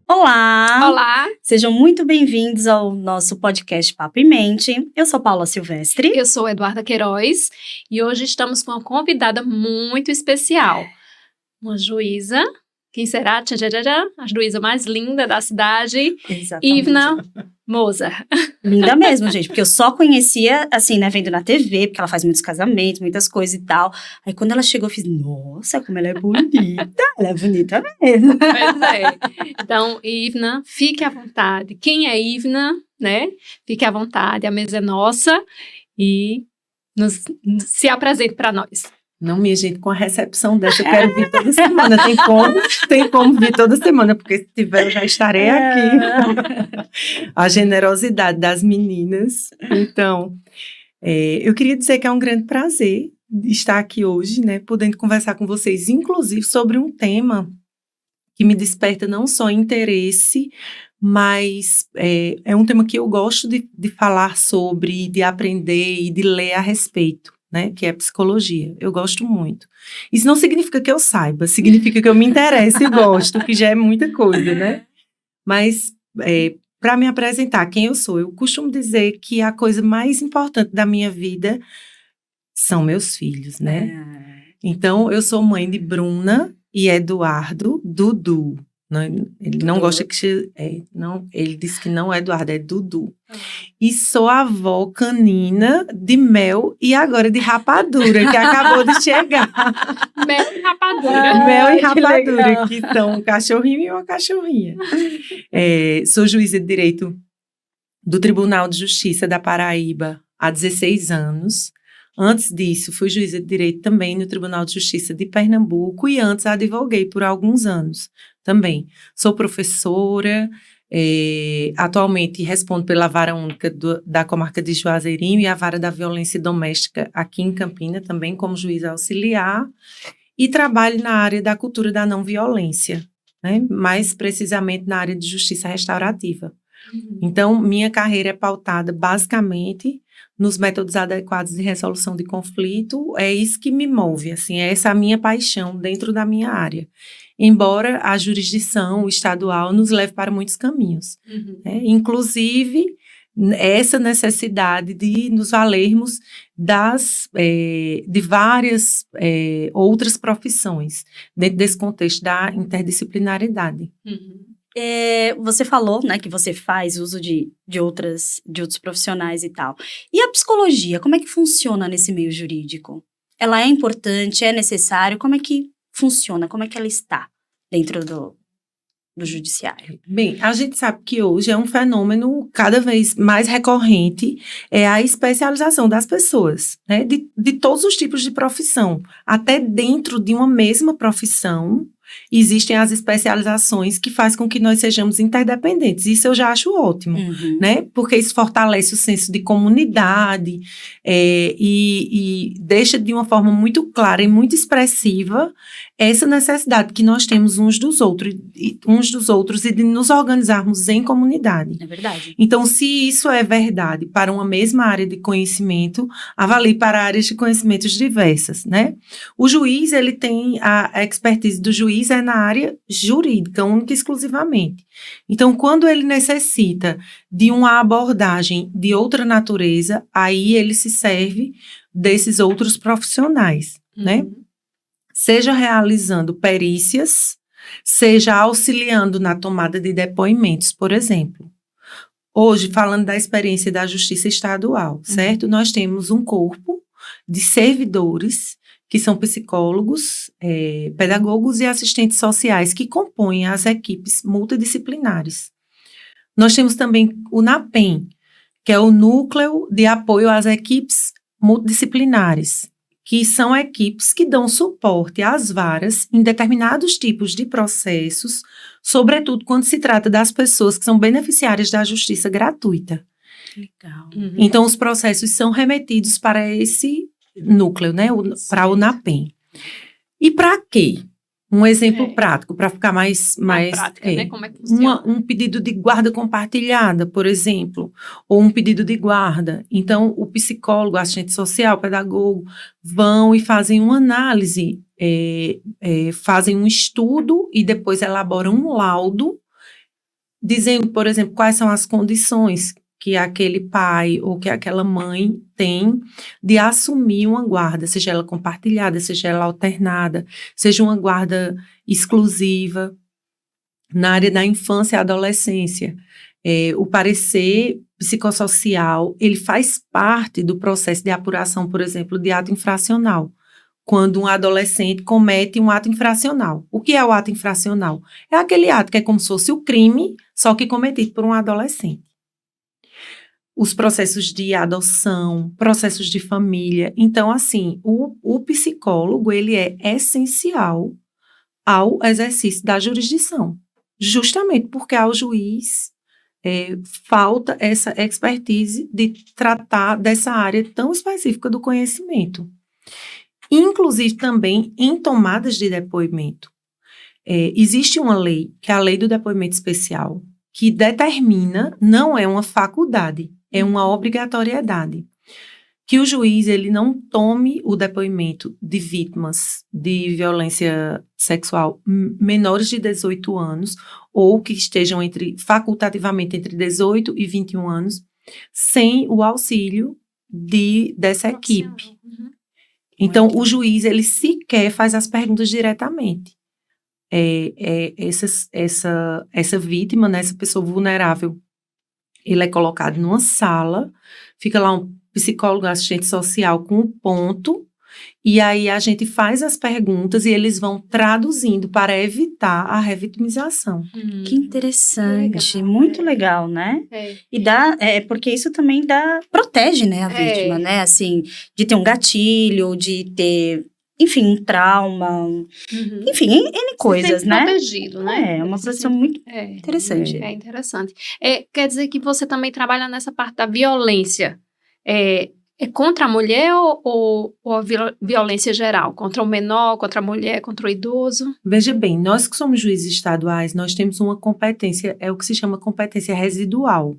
Olá! Olá! Sejam muito bem-vindos ao nosso podcast Papo em Mente. Eu sou Paula Silvestre. Eu sou Eduarda Queiroz e hoje estamos com uma convidada muito especial. Uma juíza. Quem será? Tchadadadá, a juíza mais linda da cidade, Exatamente. Ivna Moser. Linda mesmo, gente, porque eu só conhecia, assim, né, vendo na TV, porque ela faz muitos casamentos, muitas coisas e tal. Aí quando ela chegou, eu fiz, nossa, como ela é bonita. Ela é bonita mesmo. Pois é. Então, Ivna, fique à vontade. Quem é Ivna, né? Fique à vontade, a mesa é nossa e se apresente para nós. Não, minha gente, com a recepção dessa, eu quero vir toda semana. Tem como vir toda semana, porque se tiver, eu já estarei aqui. A generosidade das meninas. Então, eu queria dizer que é um grande prazer estar aqui hoje, né, podendo conversar com vocês, inclusive sobre um tema que me desperta não só interesse, mas é um tema que eu gosto de falar sobre, de aprender e de ler a respeito. Né, que é psicologia. Eu gosto muito. Isso não significa que eu saiba, significa que eu me interesso e gosto, que já é muita coisa, né? Mas, para me apresentar quem eu sou, eu costumo dizer que a coisa mais importante da minha vida são meus filhos, né? Então, eu sou mãe de Bruna e Eduardo, Dudu. Ele não gosta que... ele disse que não é Eduardo, é Dudu. E sou avó canina de Mel e agora de Rapadura, que acabou de chegar. Mel e Rapadura. Mel e Rapadura, que estão um cachorrinho e uma cachorrinha. Sou juíza de direito do Tribunal de Justiça da Paraíba há 16 anos. Antes disso, fui juíza de direito também no Tribunal de Justiça de Pernambuco e antes advoguei por alguns anos também. Sou professora, atualmente respondo pela vara única da comarca de Juazeirinho e a vara da violência doméstica aqui em Campina, também como juíza auxiliar, e trabalho na área da cultura da não violência, né? Mais precisamente na área de justiça restaurativa. Então, minha carreira é pautada basicamente nos métodos adequados de resolução de conflito, é isso que me move, assim, é essa a minha paixão dentro da minha área. Embora a jurisdição estadual nos leve para muitos caminhos. Inclusive, essa necessidade de nos valermos de várias outras profissões, dentro desse contexto da interdisciplinaridade. Você falou, né, que você faz uso de outros profissionais e tal. E a psicologia, como é que funciona nesse meio jurídico? Ela é importante, é necessário? Como é que funciona? Como é que ela está dentro do judiciário? Bem, a gente sabe que hoje é um fenômeno cada vez mais recorrente, a especialização das pessoas, né, de todos os tipos de profissão. Até dentro de uma mesma profissão, existem as especializações que fazem com que nós sejamos interdependentes. Isso eu já acho ótimo, né? Porque isso fortalece o senso de comunidade e deixa de uma forma muito clara e muito expressiva essa necessidade que nós temos uns dos outros e de nos organizarmos em comunidade. É verdade. Então, se isso é verdade para uma mesma área de conhecimento, avalie para áreas de conhecimentos diversas, né? O juiz, ele tem a expertise do juiz na área jurídica, única e exclusivamente. Então, quando ele necessita de uma abordagem de outra natureza, aí ele se serve desses outros profissionais, né? Seja realizando perícias, seja auxiliando na tomada de depoimentos, por exemplo. Hoje, falando da experiência da Justiça Estadual, certo? Nós temos um corpo de servidores que são psicólogos, pedagogos e assistentes sociais que compõem as equipes multidisciplinares. Nós temos também o NAPEM, que é o Núcleo de Apoio às Equipes Multidisciplinares, que são equipes que dão suporte às varas em determinados tipos de processos, sobretudo quando se trata das pessoas que são beneficiárias da justiça gratuita. Legal. Então, os processos são remetidos para esse núcleo, né, para o NAPEM. E para quê? Um exemplo prático, para ficar mais prática, né? Como é que funciona? Um pedido de guarda compartilhada, por exemplo, ou um pedido de guarda. Então, o psicólogo, assistente social, pedagogo, vão e fazem uma análise, fazem um estudo e depois elaboram um laudo dizendo, por exemplo, quais são as condições que aquele pai ou que aquela mãe tem de assumir uma guarda, seja ela compartilhada, seja ela alternada, seja uma guarda exclusiva. Na área da infância e adolescência, o parecer psicossocial, ele faz parte do processo de apuração, por exemplo, de ato infracional. Quando um adolescente comete um ato infracional. O que é o ato infracional? É aquele ato que é como se fosse o crime, só que cometido por um adolescente. Os processos de adoção, processos de família. Então, assim, o psicólogo, ele é essencial ao exercício da jurisdição. Justamente porque ao juiz falta essa expertise de tratar dessa área tão específica do conhecimento. Inclusive também em tomadas de depoimento. Existe uma lei, que é a Lei do Depoimento Especial, que determina, não é uma faculdade, é uma obrigatoriedade, que o juiz ele não tome o depoimento de vítimas de violência sexual menores de 18 anos ou que estejam facultativamente entre 18 e 21 anos sem o auxílio dessa equipe. Uhum. Então, o juiz, ele sequer faz as perguntas diretamente. Essa vítima, né, essa pessoa vulnerável, ele é colocado numa sala, fica lá um psicólogo, assistente social com um ponto, e aí a gente faz as perguntas e eles vão traduzindo para evitar a revitimização. Que interessante, Legal. muito legal, né? E porque isso também protege, né, a vítima, né? Assim, de ter um gatilho, de ter, enfim, um trauma, enfim, N coisas, né? Protegido, né? É uma proteção muito interessante. É interessante. Quer dizer que você também trabalha nessa parte da violência. É contra a mulher ou a violência geral? Contra o menor, contra a mulher, contra o idoso? Veja bem, nós que somos juízes estaduais, nós temos uma competência, é o que se chama competência residual.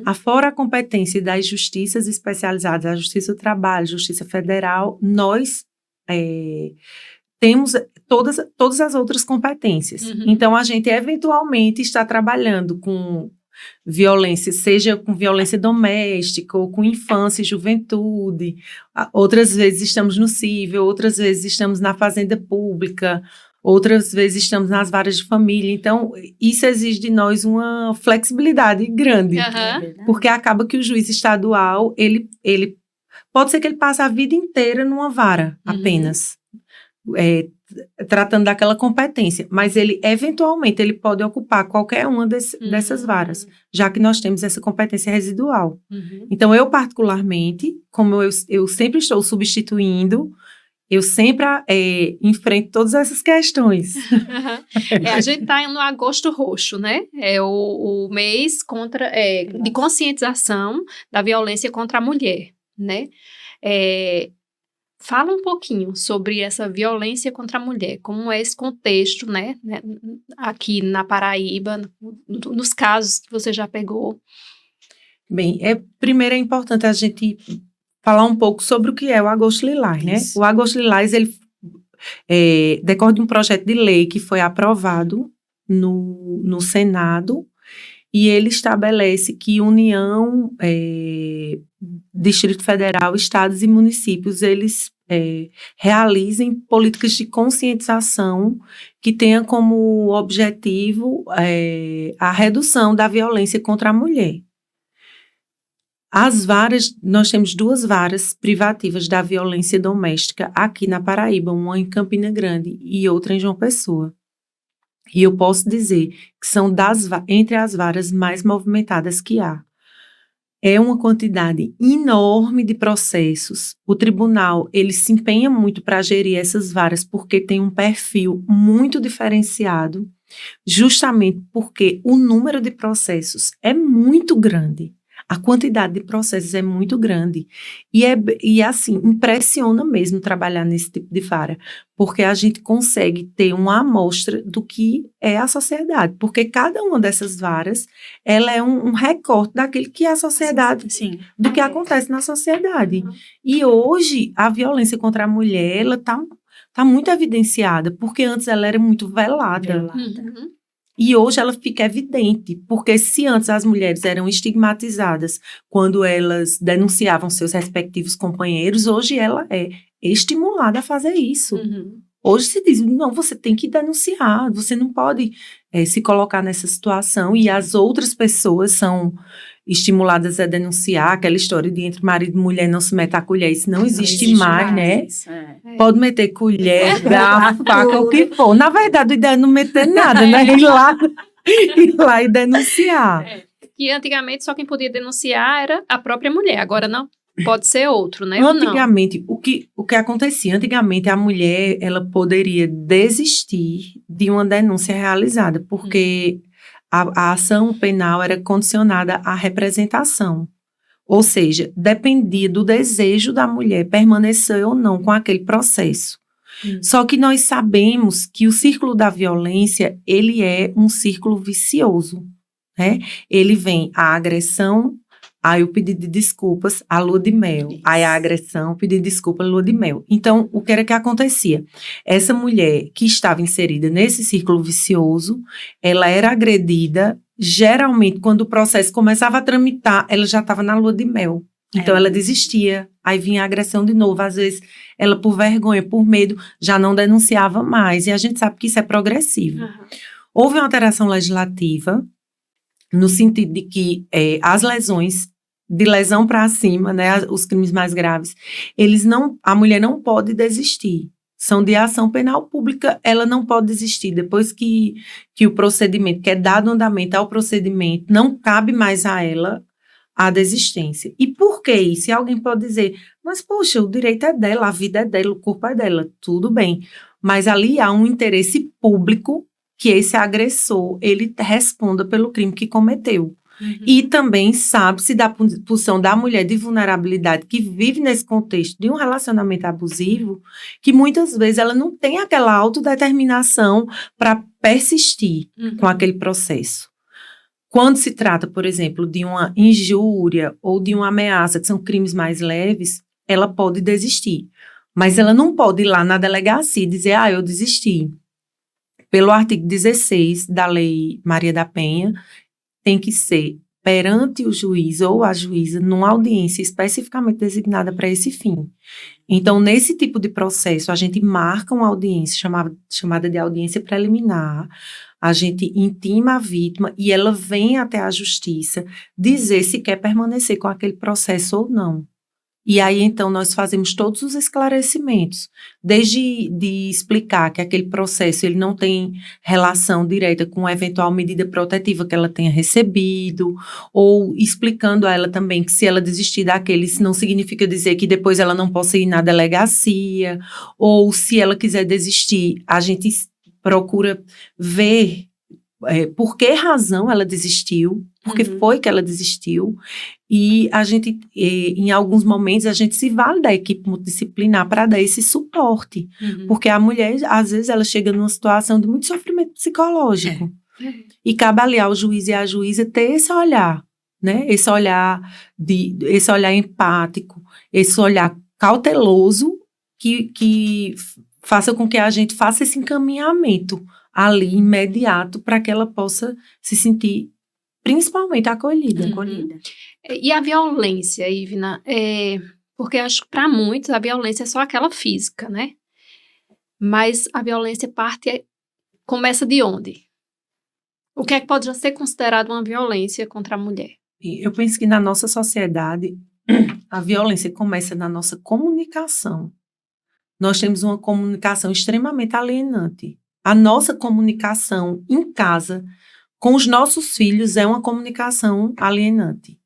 Afora a competência das justiças especializadas, a Justiça do Trabalho, Justiça Federal, nós temos todas as outras competências. Então, a gente eventualmente está trabalhando com violência, seja com violência doméstica ou com infância e juventude. Outras vezes estamos no cível, outras vezes estamos na fazenda pública, outras vezes estamos nas varas de família. Então, isso exige de nós uma flexibilidade grande, porque acaba que o juiz estadual, ele pode ser que ele passe a vida inteira numa vara apenas, tratando daquela competência, mas ele, eventualmente, ele pode ocupar qualquer uma dessas varas, já que nós temos essa competência residual. Então, eu particularmente, como eu sempre estou substituindo, eu sempre enfrento todas essas questões. A gente está no Agosto Roxo, né? É o mês de conscientização da violência contra a mulher, né? Fala um pouquinho sobre essa violência contra a mulher, como é esse contexto, né, aqui na Paraíba, nos casos que você já pegou. Bem, primeiro é importante a gente falar um pouco sobre o que é o Agosto Lilás, né? O Agosto Lilás, ele decorre de um projeto de lei que foi aprovado no Senado, e ele estabelece que União, Distrito Federal, estados e municípios, eles realizem políticas de conscientização que tenham como objetivo a redução da violência contra a mulher. As varas, nós temos 2 varas privativas da violência doméstica aqui na Paraíba, uma em Campina Grande e outra em João Pessoa. E eu posso dizer que são entre as varas mais movimentadas que há. É uma quantidade enorme de processos. O tribunal, ele se empenha muito para gerir essas varas porque tem um perfil muito diferenciado, justamente porque o número de processos é muito grande. A quantidade de processos é muito grande. E assim, impressiona mesmo trabalhar nesse tipo de vara, porque a gente consegue ter uma amostra do que é a sociedade, porque cada uma dessas varas, ela é um recorte daquilo que é a sociedade, do que acontece na sociedade. E hoje, a violência contra a mulher, ela tá muito evidenciada, porque antes ela era muito velada. E hoje ela fica evidente, porque se antes as mulheres eram estigmatizadas quando elas denunciavam seus respectivos companheiros, hoje ela é estimulada a fazer isso. Uhum. Hoje se diz, não, você tem que denunciar, você não pode se colocar nessa situação, e as outras pessoas são estimuladas a denunciar. Aquela história de entre marido e mulher não se mete a colher, isso não existe mais, né? Isso, Pode meter colher, garfo, faca, o que for. Na verdade, a ideia é não meter nada, né? Ir lá e denunciar. Que antigamente só quem podia denunciar era a própria mulher, agora não. Pode ser outro, né? Ou não. Antigamente, o que acontecia? Antigamente, a mulher, ela poderia desistir de uma denúncia realizada, porque a ação penal era condicionada à representação. Ou seja, dependia do desejo da mulher permanecer ou não com aquele processo. Só que nós sabemos que o círculo da violência, ele é um círculo vicioso, né? Ele vem a agressão, aí o pedido de desculpas, a lua de mel. Isso. Aí a agressão, o pedido de desculpa, a lua de mel. Então, o que era que acontecia? Essa mulher que estava inserida nesse círculo vicioso, ela era agredida, geralmente, quando o processo começava a tramitar, ela já estava na lua de mel. Então, ela desistia, aí vinha a agressão de novo. Às vezes, ela, por vergonha, por medo, já não denunciava mais. E a gente sabe que isso é progressivo. Uhum. Houve uma alteração legislativa, no sentido de que as lesões, de lesão para cima, né, os crimes mais graves, a mulher não pode desistir. São de ação penal pública, ela não pode desistir. Depois que o procedimento, que é dado andamento ao procedimento, não cabe mais a ela a desistência. E por que isso? E alguém pode dizer, mas poxa, o direito é dela, a vida é dela, o corpo é dela, tudo bem. Mas ali há um interesse público que esse agressor, ele responda pelo crime que cometeu. Uhum. E também sabe-se da posição da mulher de vulnerabilidade que vive nesse contexto de um relacionamento abusivo, que muitas vezes ela não tem aquela autodeterminação para persistir com aquele processo. Quando se trata, por exemplo, de uma injúria ou de uma ameaça, que são crimes mais leves, ela pode desistir. Mas ela não pode ir lá na delegacia e dizer, eu desisti. Pelo artigo 16 da Lei Maria da Penha, tem que ser perante o juiz ou a juíza numa audiência especificamente designada para esse fim. Então, nesse tipo de processo, a gente marca uma audiência chamada de audiência preliminar, a gente intima a vítima e ela vem até a justiça dizer se quer permanecer com aquele processo ou não. E aí, então, nós fazemos todos os esclarecimentos, desde de explicar que aquele processo ele não tem relação direta com a eventual medida protetiva que ela tenha recebido, ou explicando a ela também que se ela desistir daquele, isso não significa dizer que depois ela não possa ir na delegacia, ou se ela quiser desistir, a gente procura ver por que razão ela desistiu, por que foi que ela desistiu, e a gente, em alguns momentos, a gente se vale da equipe multidisciplinar para dar esse suporte, porque a mulher, às vezes, ela chega numa situação de muito sofrimento psicológico, e cabe ali ao juiz e à juíza ter esse olhar, né, esse olhar empático, esse olhar cauteloso, que faça com que a gente faça esse encaminhamento ali, imediato, para que ela possa se sentir principalmente acolhida. E a violência, Ivna? Porque acho que para muitos a violência é só aquela física, né? Mas a violência começa de onde? O que é que pode já ser considerado uma violência contra a mulher? Eu penso que na nossa sociedade, a violência começa na nossa comunicação. Nós temos uma comunicação extremamente alienante. A nossa comunicação em casa com os nossos filhos é uma comunicação alienante.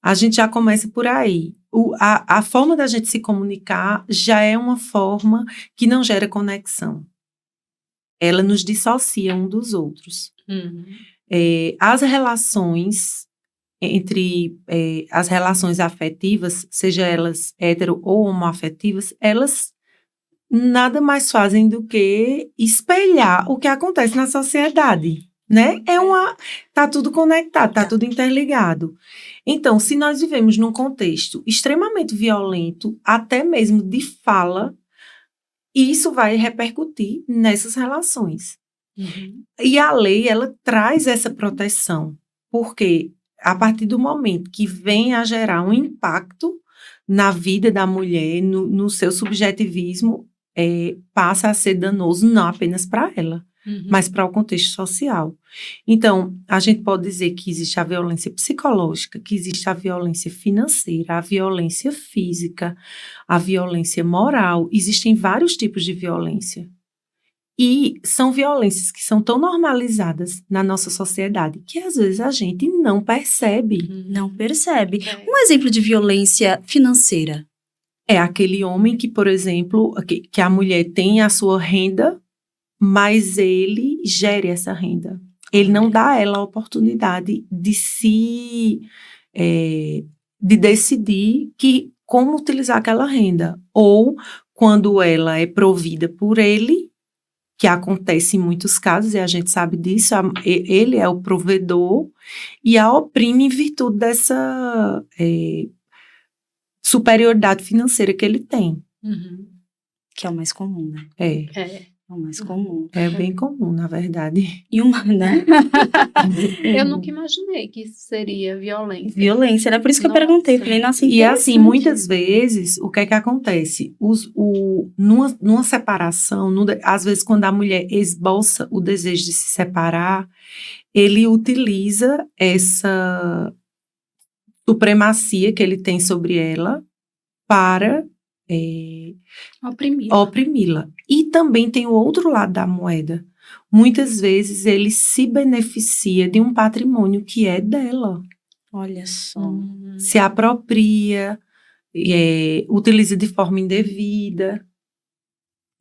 A gente já começa por aí. A forma da gente se comunicar já é uma forma que não gera conexão. Ela nos dissocia um dos outros. As relações as relações afetivas, seja elas hetero ou homoafetivas, elas nada mais fazem do que espelhar o que acontece na sociedade, né? Tá tudo conectado, tá tudo interligado. Então, se nós vivemos num contexto extremamente violento, até mesmo de fala, isso vai repercutir nessas relações. E a lei, ela traz essa proteção, porque a partir do momento que vem a gerar um impacto na vida da mulher, no seu subjetivismo, passa a ser danoso não apenas para ela, mas para o contexto social. Então, a gente pode dizer que existe a violência psicológica, que existe a violência financeira, a violência física, a violência moral. Existem vários tipos de violência. E são violências que são tão normalizadas na nossa sociedade que às vezes a gente não percebe. Não percebe. Um exemplo de violência financeira. É aquele homem que, por exemplo, que a mulher tem a sua renda, mas ele gere essa renda. Ele não dá a ela a oportunidade de decidir como utilizar aquela renda. Ou, quando ela é provida por ele, que acontece em muitos casos, e a gente sabe disso, ele é o provedor e a oprime em virtude dessa superioridade financeira que ele tem. Que é o mais comum, né? É o mais comum. É bem comum, na verdade. E uma, né? Eu nunca imaginei que isso seria violência. Violência, né? Por isso que eu perguntei. Falei, nossa, E assim, muitas vezes, o que é que acontece? Numa separação, às vezes quando a mulher esboça o desejo de se separar, ele utiliza essa supremacia que ele tem sobre ela para oprimi-la. E também tem o outro lado da moeda. Muitas vezes ele se beneficia de um patrimônio que é dela. Olha só. Se apropria, utiliza de forma indevida.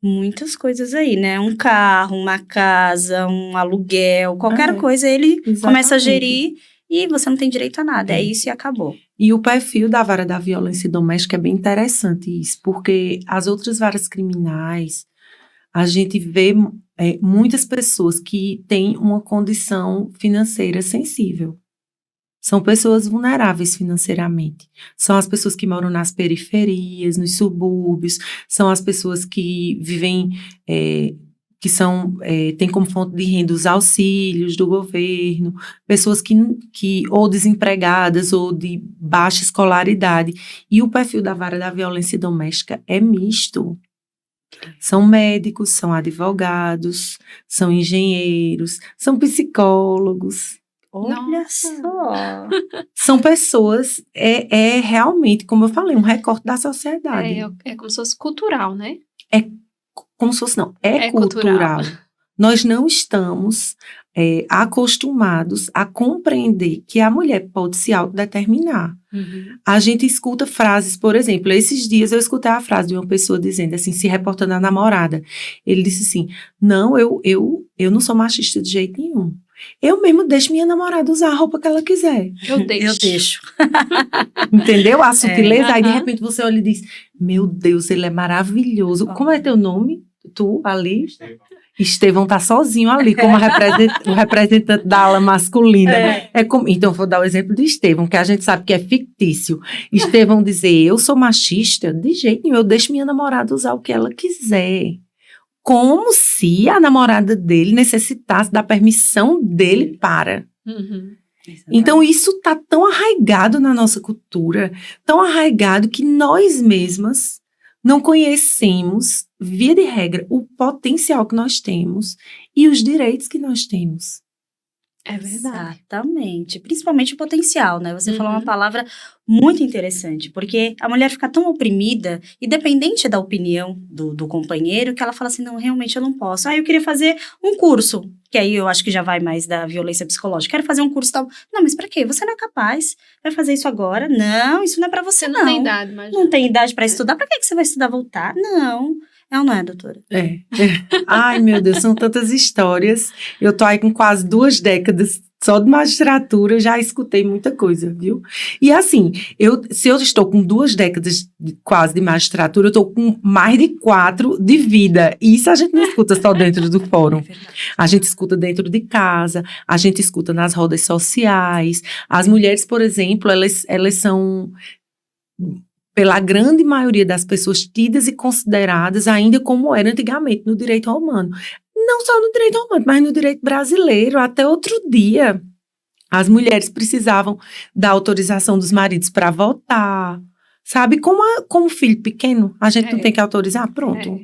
Muitas coisas aí, né? Um carro, uma casa, um aluguel, qualquer coisa ele começa a gerir e você não tem direito a nada. É isso e acabou. E o perfil da vara da violência doméstica é bem interessante isso, porque as outras varas criminais, a gente vê muitas pessoas que têm uma condição financeira sensível. São pessoas vulneráveis financeiramente. São as pessoas que moram nas periferias, nos subúrbios, são as pessoas que vivem, têm como fonte de renda os auxílios do governo, pessoas que ou desempregadas ou de baixa escolaridade. E o perfil da vara da violência doméstica é misto. São médicos, são advogados, são engenheiros, são psicólogos. Olha só. São pessoas, realmente, como eu falei, um recorte da sociedade. É como se fosse cultural, né? Como se fosse, não. É cultural. Nós não estamos acostumados a compreender que a mulher pode se autodeterminar. A gente escuta frases, por exemplo, esses dias eu escutei a frase de uma pessoa dizendo assim, se reportando à namorada. Ele disse assim, não, eu não sou machista de jeito nenhum. Eu mesmo deixo minha namorada usar a roupa que ela quiser. Eu deixo. Entendeu? A sutileza. Aí, de repente, você olha e diz, meu Deus, ele é maravilhoso. Como é teu nome? Tu, ali? Estevão tá sozinho ali, como o representante da ala masculina. Então, vou dar o exemplo de Estevão, que a gente sabe que é fictício. Estevão dizer, eu sou machista? De jeito nenhum, eu deixo minha namorada usar o que ela quiser. Como se a namorada dele necessitasse da permissão dele para. Então, isso está tão arraigado na nossa cultura, tão arraigado que nós mesmas não conhecemos, via de regra, o potencial que nós temos e os direitos que nós temos. É verdade. Exatamente. Principalmente o potencial, né? Você falou uma palavra muito interessante, porque a mulher fica tão oprimida e dependente da opinião do companheiro que ela fala assim, não, realmente eu não posso. Eu queria fazer um curso, que aí eu acho que já vai mais da violência psicológica. Quero fazer um curso tal. Não, mas pra quê? Você não é capaz. Vai fazer isso agora? Não, isso não é pra você, não. Não tem idade, mas... Não tem idade pra estudar. Pra que você vai estudar voltar? Não. É ou não é, doutora? Ai, meu Deus, são tantas histórias. Eu tô aí com quase 2 décadas só de magistratura, já escutei muita coisa, viu? E assim, se eu estou com 2 décadas quase de magistratura, eu estou com mais de 4 de vida. E isso a gente não escuta só dentro do fórum. A gente escuta dentro de casa, a gente escuta nas rodas sociais. As mulheres, por exemplo, elas são... pela grande maioria das pessoas tidas e consideradas ainda como era antigamente no direito romano. Não só no direito romântico, mas no direito brasileiro. Até outro dia, as mulheres precisavam da autorização dos maridos para votar. Sabe, como filho pequeno, a gente não tem que autorizar, pronto.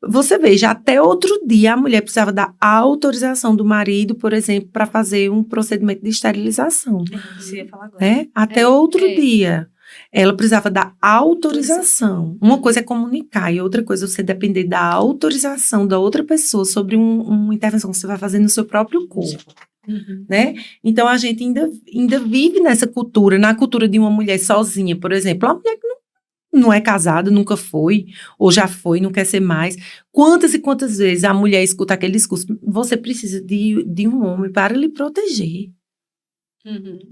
Você veja, até outro dia a mulher precisava da autorização do marido, por exemplo, para fazer um procedimento de esterilização. Você ia falar agora. Até outro dia. Ela precisava da autorização. Uma coisa é comunicar e outra coisa é você depender da autorização da outra pessoa sobre uma intervenção que você vai fazer no seu próprio corpo. Né? Então, a gente ainda vive nessa cultura, na cultura de uma mulher sozinha, por exemplo. Uma mulher que não é casada, nunca foi, ou já foi, não quer ser mais. Quantas e quantas vezes a mulher escuta aquele discurso, você precisa de um homem para lhe proteger.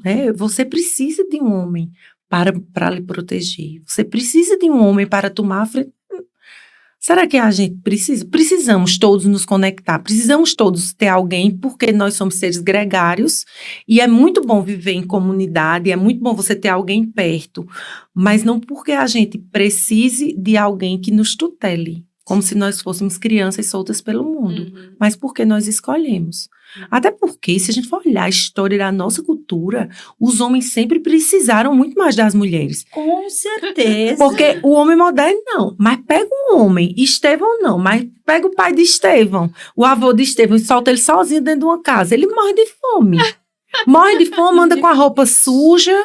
Né? Você precisa de um homem para lhe proteger. Você precisa de um homem para tomar a frente. Será que a gente precisa? Precisamos todos nos conectar, precisamos todos ter alguém, porque nós somos seres gregários e é muito bom viver em comunidade, é muito bom você ter alguém perto, mas não porque a gente precise de alguém que nos tutele, como se nós fôssemos crianças soltas pelo mundo, mas porque nós escolhemos. Até porque, se a gente for olhar a história da nossa cultura, os homens sempre precisaram muito mais das mulheres. Com certeza. Porque o homem moderno não, mas pega um homem, Estevão não, mas pega o pai de Estevão, o avô de Estevão, e solta ele sozinho dentro de uma casa, ele morre de fome. Morre de fome, anda com a roupa suja,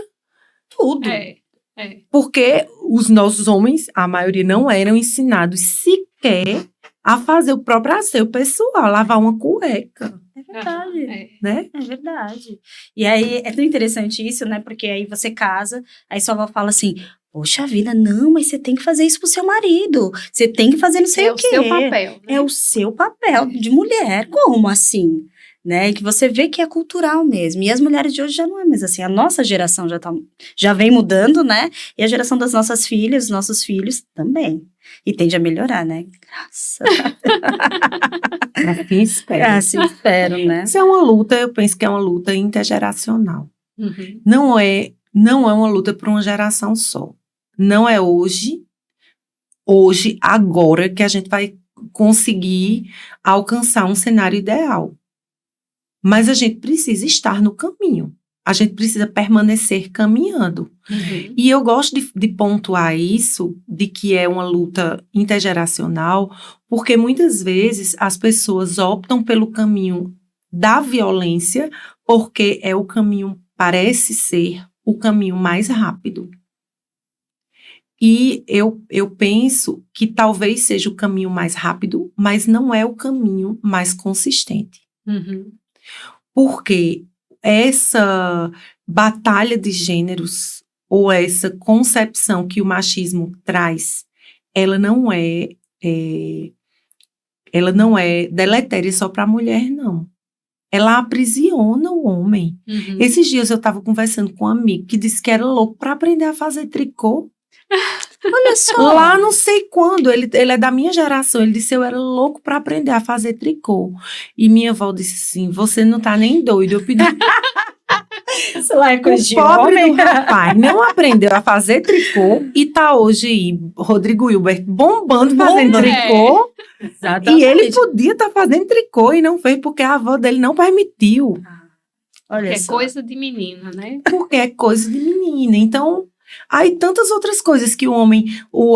tudo. Porque os nossos homens, a maioria não eram ensinados sequer a fazer o próprio asseio pessoal, lavar uma cueca. É verdade. Né? É verdade. E aí, é tão interessante isso, né? Porque aí você casa, aí sua avó fala assim, poxa vida, não, mas você tem que fazer isso pro seu marido. Você tem que fazer não sei o quê. É o seu papel. Né? É o seu papel de mulher. Como assim? Né? Que você vê que é cultural mesmo. E as mulheres de hoje já não é mais assim. A nossa geração já vem mudando, né? E a geração das nossas filhas, dos nossos filhos também. E tende a melhorar, né? Graças Assim espero. Assim espero, né? Isso é uma luta, eu penso que é uma luta intergeracional. Não é uma luta para uma geração só. Não é hoje, agora, que a gente vai conseguir alcançar um cenário ideal. Mas a gente precisa estar no caminho. A gente precisa permanecer caminhando. E eu gosto de pontuar isso, de que é uma luta intergeracional, porque muitas vezes as pessoas optam pelo caminho da violência, porque é o caminho, parece ser, o caminho mais rápido. E eu penso que talvez seja o caminho mais rápido, mas não é o caminho mais consistente. Porque essa batalha de gêneros ou essa concepção que o machismo traz, ela não é deletéria só para a mulher, não. Ela aprisiona o homem. Esses dias eu estava conversando com um amigo que disse que era louco para aprender a fazer tricô. Olha só. Lá não sei quando, ele é da minha geração, ele disse eu era louco para aprender a fazer tricô. E minha avó disse assim, você não tá nem doido. Eu pedi... Sei lá, é coisa de pobre homem. do rapaz não aprendeu a fazer tricô e tá hoje aí, Rodrigo Hilbert, bombando fazendo tricô. Exatamente. E ele podia estar fazendo tricô e não fez porque a avó dele não permitiu. Olha É só. coisa de menina, né? Porque é coisa de menina. Então, aí tantas outras coisas que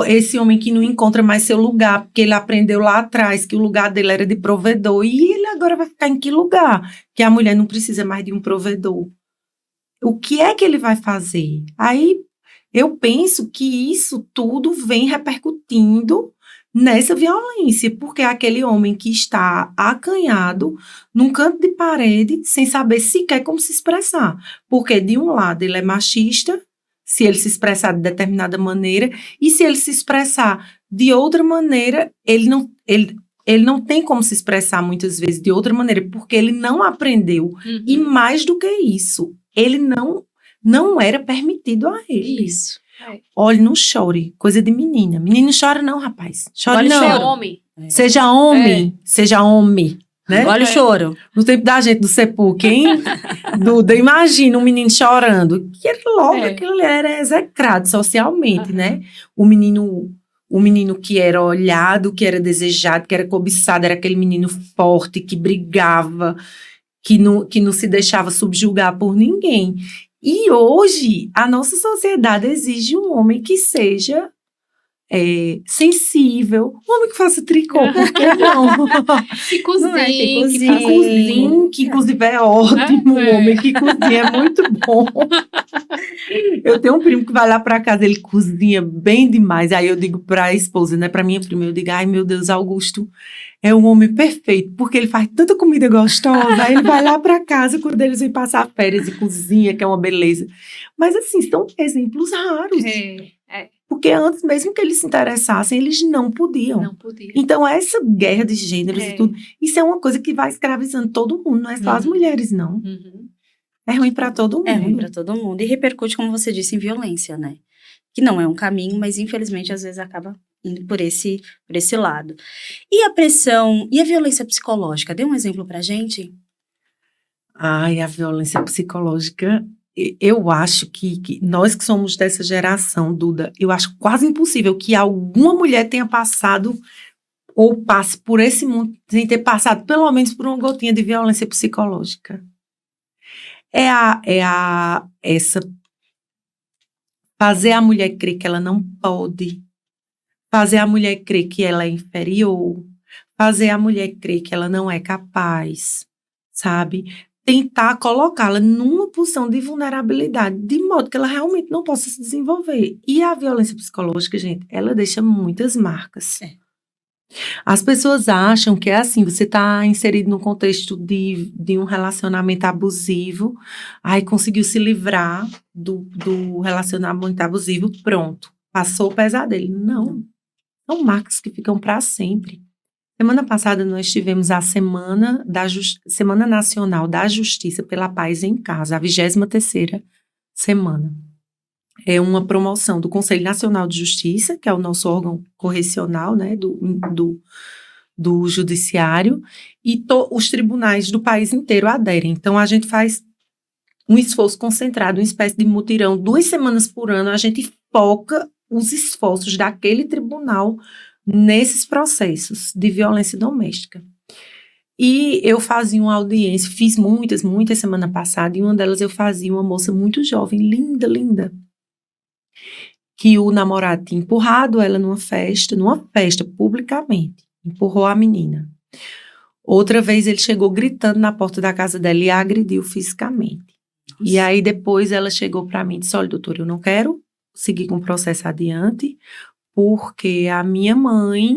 esse homem que não encontra mais seu lugar, porque ele aprendeu lá atrás que o lugar dele era de provedor, e ele agora vai ficar em que lugar? Que a mulher não precisa mais de um provedor. O que é que ele vai fazer? Aí eu penso que isso tudo vem repercutindo nessa violência, porque é aquele homem que está acanhado num canto de parede, sem saber sequer como se expressar. Porque de um lado ele é machista, se ele se expressar de determinada maneira, e se ele se expressar de outra maneira, ele não tem como se expressar muitas vezes de outra maneira, porque ele não aprendeu. E mais do que isso, ele não era permitido a ele. Isso. Olhe, não chore, coisa de menina. Menino não chora não, rapaz. Chore não. Ser homem. Seja homem, seja homem. Né? Olha o choro. No tempo da gente do sepulcro, Duda, imagina um menino chorando. Que logo aquilo ali era execrado socialmente, né? O o menino que era olhado, que era desejado, que era cobiçado, era aquele menino forte, que brigava, que não se deixava subjugar por ninguém. E hoje, a nossa sociedade exige um homem que seja sensível, um homem que faça tricô, por que não? Que cozinhe, Que que cozinhe. Cozinhe, que inclusive é ótimo, um homem que cozinha é muito bom. Eu tenho um primo que vai lá pra casa, ele cozinha bem demais. Aí eu digo pra esposa, né, pra minha prima, eu digo, ai meu Deus, Augusto é um homem perfeito, porque ele faz tanta comida gostosa. Aí ele vai lá pra casa, quando eles vêm passar férias e cozinha, que é uma beleza. Mas assim, são exemplos raros. Porque antes, mesmo que eles se interessassem, eles não podiam. Não podia. Então, essa guerra de gêneros e tudo, isso é uma coisa que vai escravizando todo mundo, não é só as mulheres, não. Uhum. É ruim pra todo mundo. É ruim pra todo mundo. E repercute, como você disse, em violência, né? Que não é um caminho, mas infelizmente às vezes acaba indo por esse lado. E a pressão e a violência psicológica? Dê um exemplo pra gente. Ai, a violência psicológica, eu acho que nós que somos dessa geração, Duda, eu acho quase impossível que alguma mulher tenha passado ou passe por esse mundo sem ter passado pelo menos por uma gotinha de violência psicológica. Essa fazer a mulher crer que ela não pode, fazer a mulher crer que ela é inferior, fazer a mulher crer que ela não é capaz, sabe? Tentar colocá-la numa posição de vulnerabilidade, de modo que ela realmente não possa se desenvolver. E a violência psicológica, gente, ela deixa muitas marcas. As pessoas acham que é assim, você está inserido num contexto de um relacionamento abusivo, aí conseguiu se livrar do relacionamento abusivo, pronto, passou o pesadelo. Não, são marcas que ficam para sempre. Semana passada nós tivemos a Semana Nacional da Justiça pela Paz em Casa, a 23ª semana. É uma promoção do Conselho Nacional de Justiça, que é o nosso órgão correcional, né, do judiciário, e os tribunais do país inteiro aderem. Então, a gente faz um esforço concentrado, uma espécie de mutirão, 2 semanas por ano, a gente foca os esforços daquele tribunal nesses processos de violência doméstica. E eu fazia uma audiência, fiz muitas semana passada, e uma delas eu fazia uma moça muito jovem, linda, linda, que o namorado tinha empurrado ela numa festa publicamente, empurrou a menina. Outra vez ele chegou gritando na porta da casa dela e a agrediu fisicamente. Nossa. E aí depois ela chegou para mim e disse, olha, doutora, eu não quero seguir com o processo adiante, porque a minha mãe...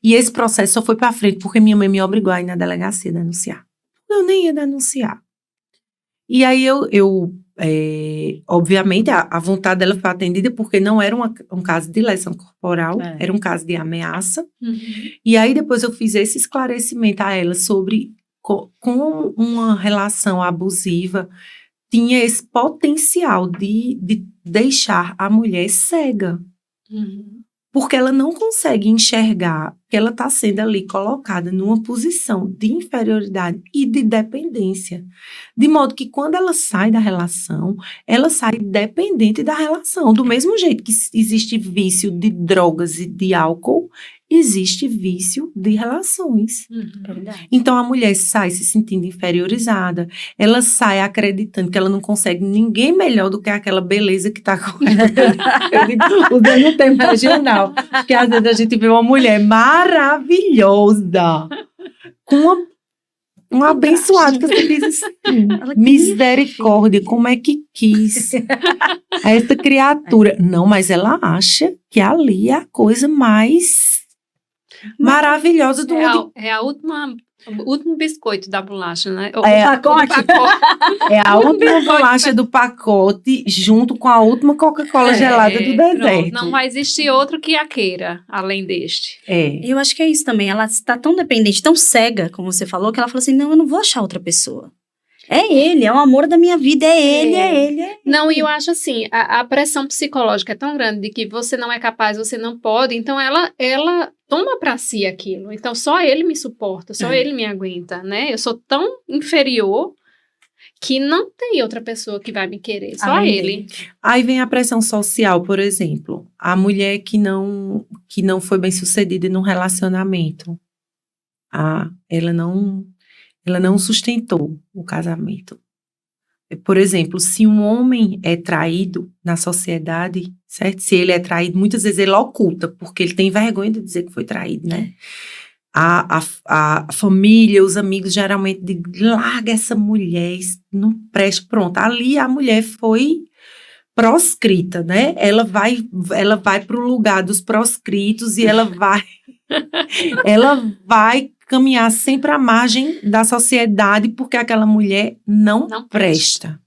E esse processo só foi para frente porque minha mãe me obrigou a ir na delegacia denunciar. Eu nem ia denunciar. E aí obviamente, a vontade dela foi atendida porque não era um caso de lesão corporal, era um caso de ameaça. Uhum. E aí depois eu fiz esse esclarecimento a ela sobre como uma relação abusiva tinha esse potencial de deixar a mulher cega. Uhum. Porque ela não consegue enxergar que ela está sendo ali colocada numa posição de inferioridade e de dependência. De modo que quando ela sai da relação, ela sai dependente da relação. Do mesmo jeito que existe vício de drogas e de álcool, existe vício de relações. Então a mulher sai se sentindo inferiorizada, ela sai acreditando que ela não consegue ninguém melhor do que aquela beleza que está com ela. Eu digo, usando o termo regional, porque às vezes a gente vê uma mulher maravilhosa, com um abençoado que você diz assim, misericórdia, como é que quis essa criatura? Não, mas ela acha que ali é a coisa mais maravilhosa do mundo. É o último biscoito da bolacha, né? O pacote. É a última bolacha do pacote, junto com a última Coca-Cola gelada do deserto. Não vai existir outro que a queira, além deste. Eu acho que é isso também. Ela está tão dependente, tão cega, como você falou, que ela falou assim, não, eu não vou achar outra pessoa. É ele, é o amor da minha vida, é ele. Não, e eu acho assim, a pressão psicológica é tão grande de que você não é capaz, você não pode, então ela toma para si aquilo. Então, só ele me suporta, só ele me aguenta, né? Eu sou tão inferior que não tem outra pessoa que vai me querer, só Além ele. dele. Aí vem a pressão social, por exemplo. A mulher que não foi bem sucedida num relacionamento. Ela não sustentou o casamento. Por exemplo, se um homem é traído na sociedade, certo? Se ele é traído, muitas vezes ele oculta, porque ele tem vergonha de dizer que foi traído, né? A família, os amigos geralmente dizem, larga essa mulher, isso não presta. Pronto, ali a mulher foi proscrita, né? Ela vai para o lugar dos proscritos e ela vai caminhar sempre à margem da sociedade porque aquela mulher não presta.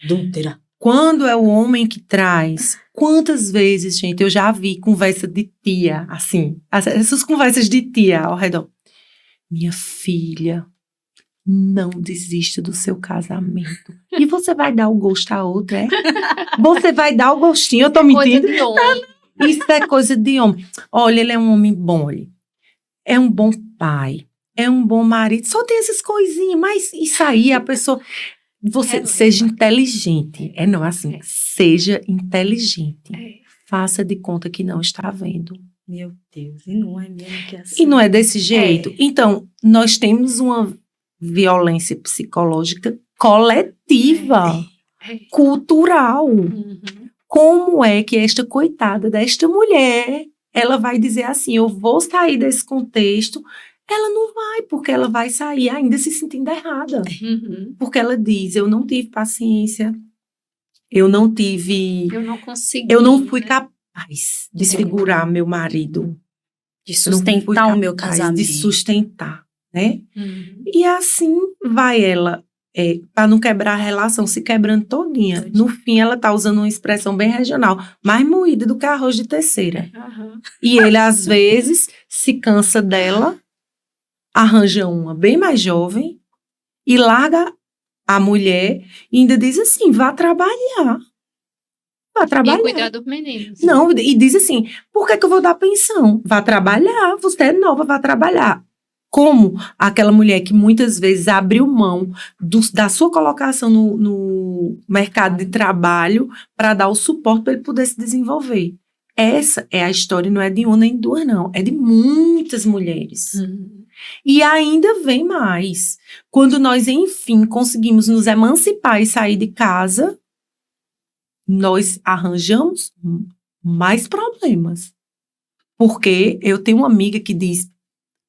Adúltera. Quando é o homem que traz, quantas vezes, gente, eu já vi conversa de tia, assim, essas conversas de tia ao redor. Minha filha, não desista do seu casamento. E você vai dar o gosto a outra, é? Você vai dar o gostinho, eu tô mentindo? Coisa de homem. Isso é coisa de homem. Olha, ele é um homem bom, olha. É um bom pai, é um bom marido, só tem essas coisinhas, mas isso aí a pessoa... Você seja inteligente. Não assim. Seja inteligente. Faça de conta que não está vendo. Meu Deus, e não é mesmo que é assim? E não é desse jeito. Então, nós temos uma violência psicológica coletiva, cultural. Uhum. Como é que esta coitada desta mulher, ela vai dizer assim, eu vou sair desse contexto? Ela não vai, porque ela vai sair ainda se sentindo errada. Uhum. Porque ela diz, eu não tive paciência, eu não consegui. Eu não fui capaz de segurar meu marido. De sustentar o meu capaz casamento. de sustentar, né? Uhum. E assim vai ela, para não quebrar a relação, se quebrando todinha. No fim, ela tá usando uma expressão bem regional, mais moída do que arroz de terceira. Uhum. E ele, às vezes, se cansa dela, arranja uma bem mais jovem e larga a mulher e ainda diz assim, vá trabalhar. Vá trabalhar. E cuidar dos meninos. Não, e diz assim, por que eu vou dar pensão? Vá trabalhar, você é nova, vá trabalhar. Como aquela mulher que muitas vezes abriu mão da sua colocação no mercado de trabalho para dar o suporte para ele poder se desenvolver. Essa é a história, não é de uma nem de duas, não. É de muitas mulheres. Uhum. E ainda vem mais. Quando nós, enfim, conseguimos nos emancipar e sair de casa, nós arranjamos mais problemas. Porque eu tenho uma amiga que diz,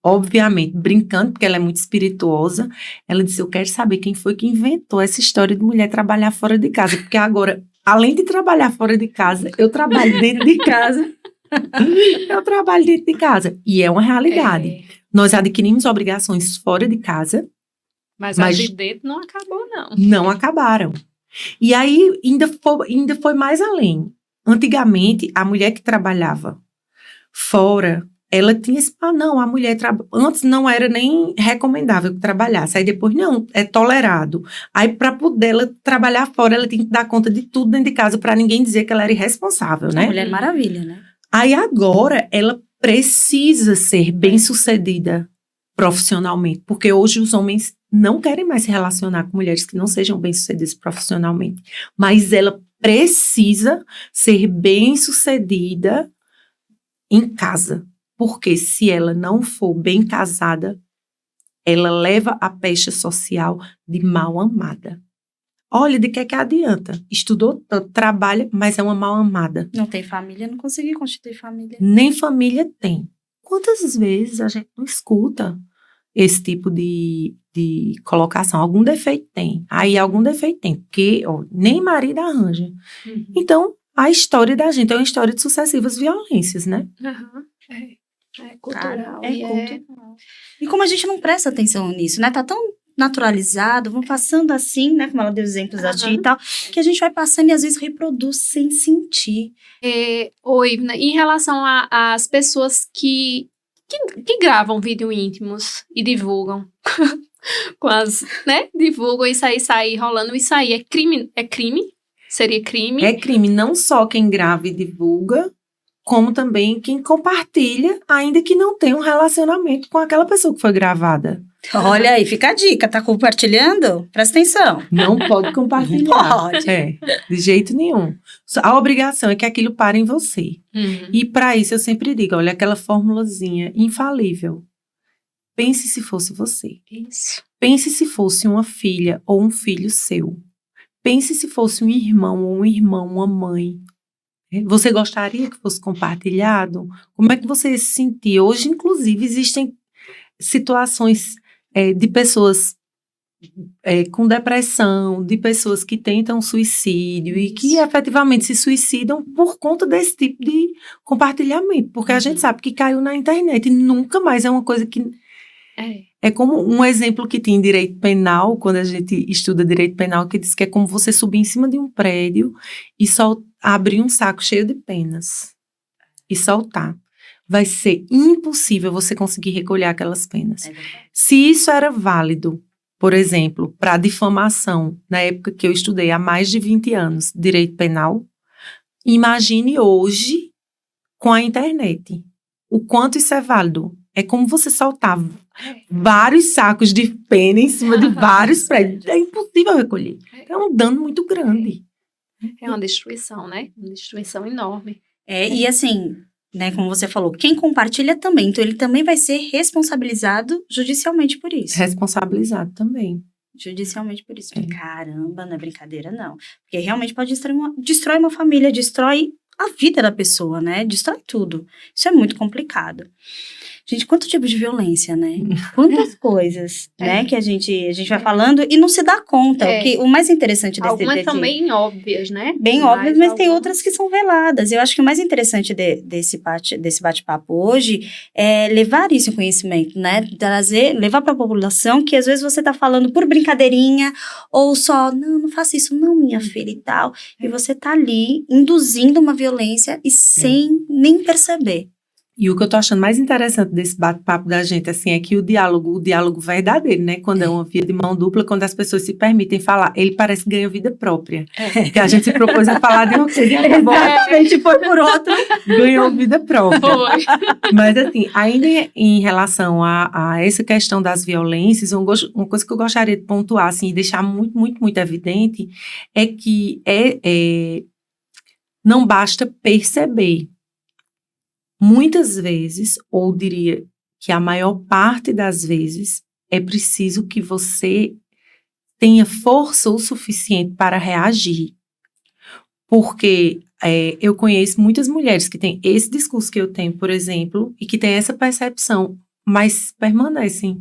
obviamente, brincando, porque ela é muito espirituosa, ela disse, eu quero saber quem foi que inventou essa história de mulher trabalhar fora de casa. Porque agora, além de trabalhar fora de casa, eu trabalho dentro de casa. Eu trabalho dentro de casa. E é uma realidade. Nós adquirimos obrigações fora de casa. Mas as de dentro não acabou, não. Não acabaram. E aí, ainda foi mais além. Antigamente, a mulher que trabalhava fora, ela tinha esse... não, a mulher... Antes não era nem recomendável que trabalhasse. Aí depois, não, é tolerado. Aí, para poder ela trabalhar fora, ela tinha que dar conta de tudo dentro de casa para ninguém dizer que ela era irresponsável, né? Mulher Maravilha, né? Aí agora, ela precisa ser bem-sucedida profissionalmente, porque hoje os homens não querem mais se relacionar com mulheres que não sejam bem-sucedidas profissionalmente, mas ela precisa ser bem-sucedida em casa, porque se ela não for bem casada, ela leva a pecha social de mal amada. Olha, de que adianta? Estudou tanto, trabalha, mas é uma mal amada. Não tem família, não conseguiu constituir família. Nem família tem. Quantas vezes a gente não escuta esse tipo de colocação? Algum defeito tem. Aí algum defeito tem, porque nem marido arranja. Uhum. Então, a história da gente é uma história de sucessivas violências, né? Uhum. É cultural. Cultural. E como a gente não presta atenção nisso, né? Tá tão naturalizado, vão passando assim, né? Como ela deu exemplos da tia e tal, que a gente vai passando e às vezes reproduz sem sentir. Oi, em relação às pessoas que gravam vídeo íntimos e divulgam divulgam isso aí, sai rolando, isso aí é crime? É crime? Seria crime? É crime, não só quem grava e divulga, como também quem compartilha, ainda que não tenha um relacionamento com aquela pessoa que foi gravada. Olha aí, fica a dica, tá compartilhando? Presta atenção. Não pode compartilhar. Pode. De jeito nenhum. A obrigação é que aquilo pare em você. E para isso eu sempre digo, olha, aquela formulazinha infalível. Pense se fosse você. Isso. Pense se fosse uma filha ou um filho seu. Pense se fosse um irmão ou um irmão, uma mãe. Você gostaria que fosse compartilhado? Como é que você ia se sentir? Hoje, inclusive, existem situações de pessoas com depressão, de pessoas que tentam suicídio e que efetivamente se suicidam por conta desse tipo de compartilhamento. Porque a gente sabe que caiu na internet e nunca mais é uma coisa que... É como um exemplo que tem em direito penal, quando a gente estuda direito penal, que diz que é como você subir em cima de um prédio e só abrir um saco cheio de penas e soltar. Vai ser impossível você conseguir recolher aquelas penas. Se isso era válido, por exemplo, para difamação, na época que eu estudei, há mais de 20 anos, direito penal, imagine hoje com a internet. O quanto isso é válido. É como você soltar vários sacos de pena em cima de vários prédios. É impossível recolher. É um dano muito grande. É uma destruição, né? Uma destruição enorme. E assim, né, como você falou, quem compartilha também. Então, ele também vai ser responsabilizado judicialmente por isso. Responsabilizado também. Judicialmente por isso. Caramba, não é brincadeira, não. Porque realmente pode destrói uma família, destrói a vida da pessoa, né? Destrói tudo. Isso é muito complicado. Gente, quanto tipo de violência, né? Quantas coisas, né? Que a gente vai falando e não se dá conta. O mais interessante desse... Algumas são bem óbvias, né? Bem óbvias, mas tem outras que são veladas. Eu acho que o mais interessante desse bate-papo hoje é levar isso em conhecimento, né? Levar para a população que às vezes você tá falando por brincadeirinha ou só, não faça isso não, minha filha e tal. E você tá ali induzindo uma violência e sem nem perceber. E o que eu tô achando mais interessante desse bate-papo da gente, assim, é que o diálogo verdadeiro, né? Quando é uma via de mão dupla, quando as pessoas se permitem falar, ele parece que ganha vida própria. Porque a gente se propôs a falar de uma coisa e exatamente, foi por outra. Ganhou vida própria. Foi. Mas, assim, ainda em relação a essa questão das violências, uma coisa que eu gostaria de pontuar, assim, e deixar muito, muito, muito evidente, é que não basta perceber. Muitas vezes, ou diria que a maior parte das vezes, é preciso que você tenha força o suficiente para reagir. Porque eu conheço muitas mulheres que têm esse discurso que eu tenho, por exemplo, e que têm essa percepção, mas permanecem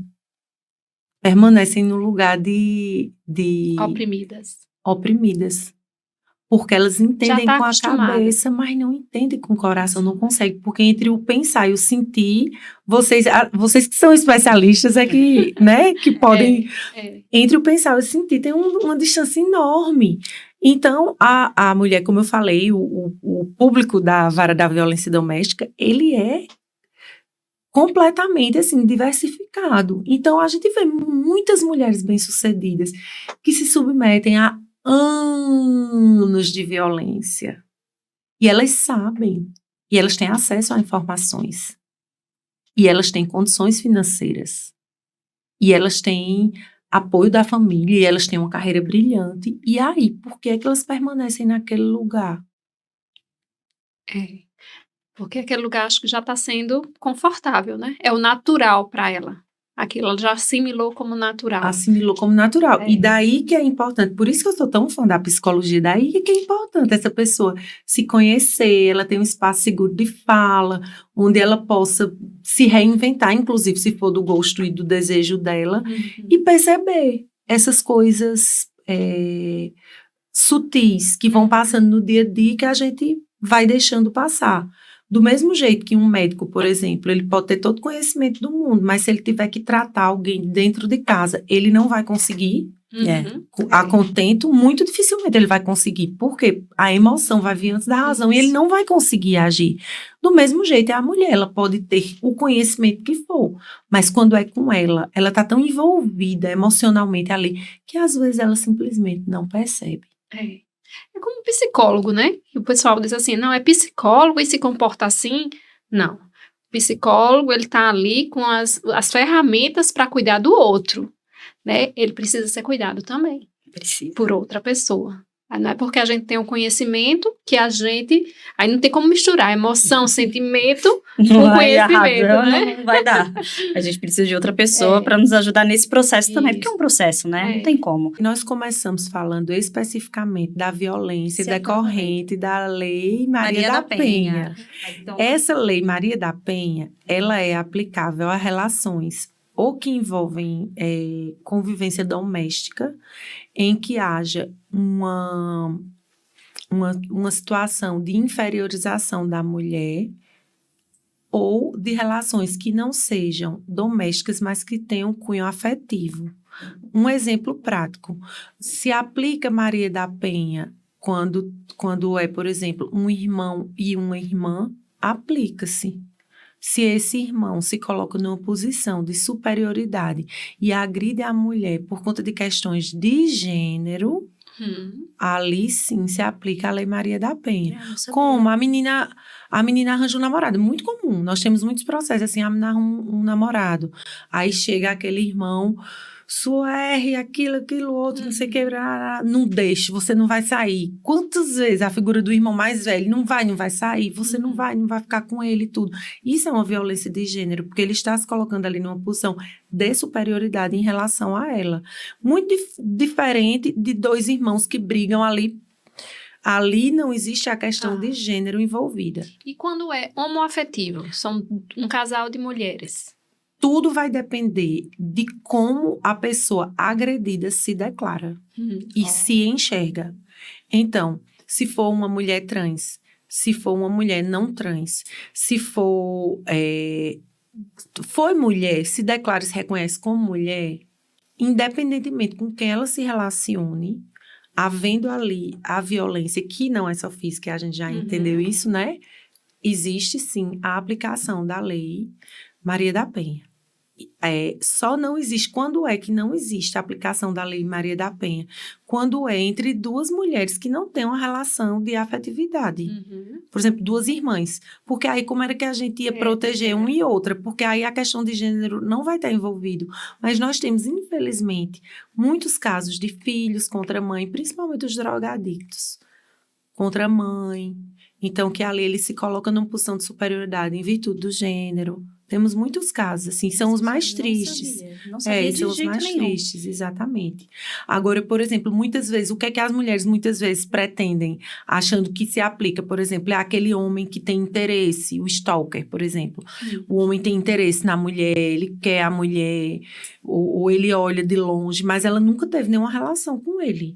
no lugar de oprimidas. Porque elas entendem com a cabeça, mas não entendem com o coração, não conseguem. Porque entre o pensar e o sentir, vocês que são especialistas que podem... Entre o pensar e o sentir tem uma distância enorme. Então, a mulher, como eu falei, o público da Vara da Violência Doméstica, ele é completamente, assim, diversificado. Então, a gente vê muitas mulheres bem-sucedidas que se submetem a anos de violência. E elas sabem. E elas têm acesso a informações. E elas têm condições financeiras. E elas têm apoio da família. E elas têm uma carreira brilhante. E aí, por que é que elas permanecem naquele lugar? Porque aquele lugar acho que já está sendo confortável, né? É o natural para ela. Aquilo ela já assimilou como natural. E daí que é importante, por isso que eu sou tão fã da psicologia, daí que é importante essa pessoa se conhecer, ela tem um espaço seguro de fala, onde ela possa se reinventar, inclusive se for do gosto e do desejo dela, e perceber essas coisas sutis que vão passando no dia a dia que a gente vai deixando passar. Do mesmo jeito que um médico, por exemplo, ele pode ter todo o conhecimento do mundo, mas se ele tiver que tratar alguém dentro de casa, ele não vai conseguir, a contento, muito dificilmente ele vai conseguir, porque a emoção vai vir antes da razão e ele não vai conseguir agir. Do mesmo jeito é a mulher, ela pode ter o conhecimento que for, mas quando é com ela está tão envolvida emocionalmente ali, que às vezes ela simplesmente não percebe. É como um psicólogo, né? E o pessoal diz assim, não, é psicólogo e se comporta assim. Não. O psicólogo, ele tá ali com as ferramentas para cuidar do outro, né? Ele precisa ser cuidado também Precisa. por outra pessoa. Não é porque a gente tem um conhecimento que a gente... Aí não tem como misturar emoção, sentimento com Aí a conhecimento, razão né? não vai dar. A gente precisa de outra pessoa É. para nos ajudar nesse processo também, porque é um Isso. processo, né? É. Não tem como. Nós começamos falando especificamente da violência Se decorrente da Lei Maria da Penha. Então, Essa Lei Maria da Penha, ela é aplicável a relações ou que envolvem convivência doméstica, em que haja uma situação de inferiorização da mulher ou de relações que não sejam domésticas, mas que tenham cunho afetivo. Um exemplo prático, se aplica Maria da Penha quando é, por exemplo, um irmão e uma irmã, aplica-se. Se esse irmão se coloca numa posição de superioridade e agride a mulher por conta de questões de gênero, ali sim se aplica a Lei Maria da Penha. Como a menina arranja um namorado, muito comum. Nós temos muitos processos, assim, a menina arranja um namorado. Aí chega aquele irmão, sua R, aquilo outro, não sei o que, não deixe, você não vai sair. Quantas vezes a figura do irmão mais velho não vai sair, você não vai ficar com ele e tudo. Isso é uma violência de gênero, porque ele está se colocando ali numa posição de superioridade em relação a ela. Muito diferente de dois irmãos que brigam ali. Ali não existe a questão de gênero envolvida. E quando é homoafetivo? São um casal de mulheres. Tudo vai depender de como a pessoa agredida se declara e se enxerga. Então, se for uma mulher trans, se for uma mulher não trans, se for... foi mulher, se declara e se reconhece como mulher, independentemente com quem ela se relacione, havendo ali a violência, que não é só física, a gente já entendeu isso, né? Existe, sim, a aplicação da Lei Maria da Penha. Só não existe. Quando é que não existe a aplicação da Lei Maria da Penha? Quando é entre duas mulheres que não têm uma relação de afetividade. Por exemplo, duas irmãs. Porque aí como era que a gente ia proteger uma e outra? Porque aí a questão de gênero não vai estar envolvido. Mas nós temos, infelizmente, muitos casos de filhos contra a mãe, principalmente os drogadictos, contra a mãe. Então, que ali ele se coloca numa posição de superioridade em virtude do gênero. Temos muitos casos, assim, são os mais tristes. Não sabia de são os jeito mais nenhum. tristes, exatamente. Agora, por exemplo, muitas vezes, o que é que as mulheres muitas vezes pretendem, achando que se aplica, por exemplo, é aquele homem que tem interesse, o stalker, por exemplo. O homem tem interesse na mulher, ele quer a mulher, ou ele olha de longe, mas ela nunca teve nenhuma relação com ele.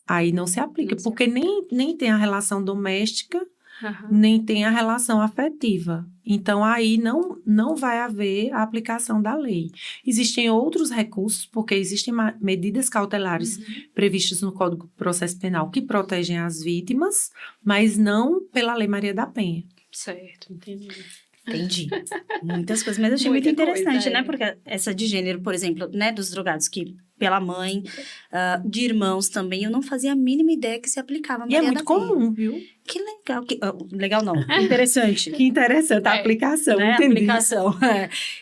Aí não se aplica, porque nem tem a relação doméstica, nem tem a relação afetiva. Então, aí não vai haver a aplicação da lei. Existem outros recursos, porque existem medidas cautelares previstas no Código de Processo Penal que protegem as vítimas, mas não pela Lei Maria da Penha. Certo, entendi. Entendi. Muitas coisas, mas eu achei muito interessante, né? Porque essa de gênero, por exemplo, né, dos drogados que pela mãe, de irmãos também, eu não fazia a mínima ideia que se aplicava a Maria E é muito da Penha. comum, viu? Que legal. Legal não, interessante. Que interessante a aplicação, né? entendi. Aplicação.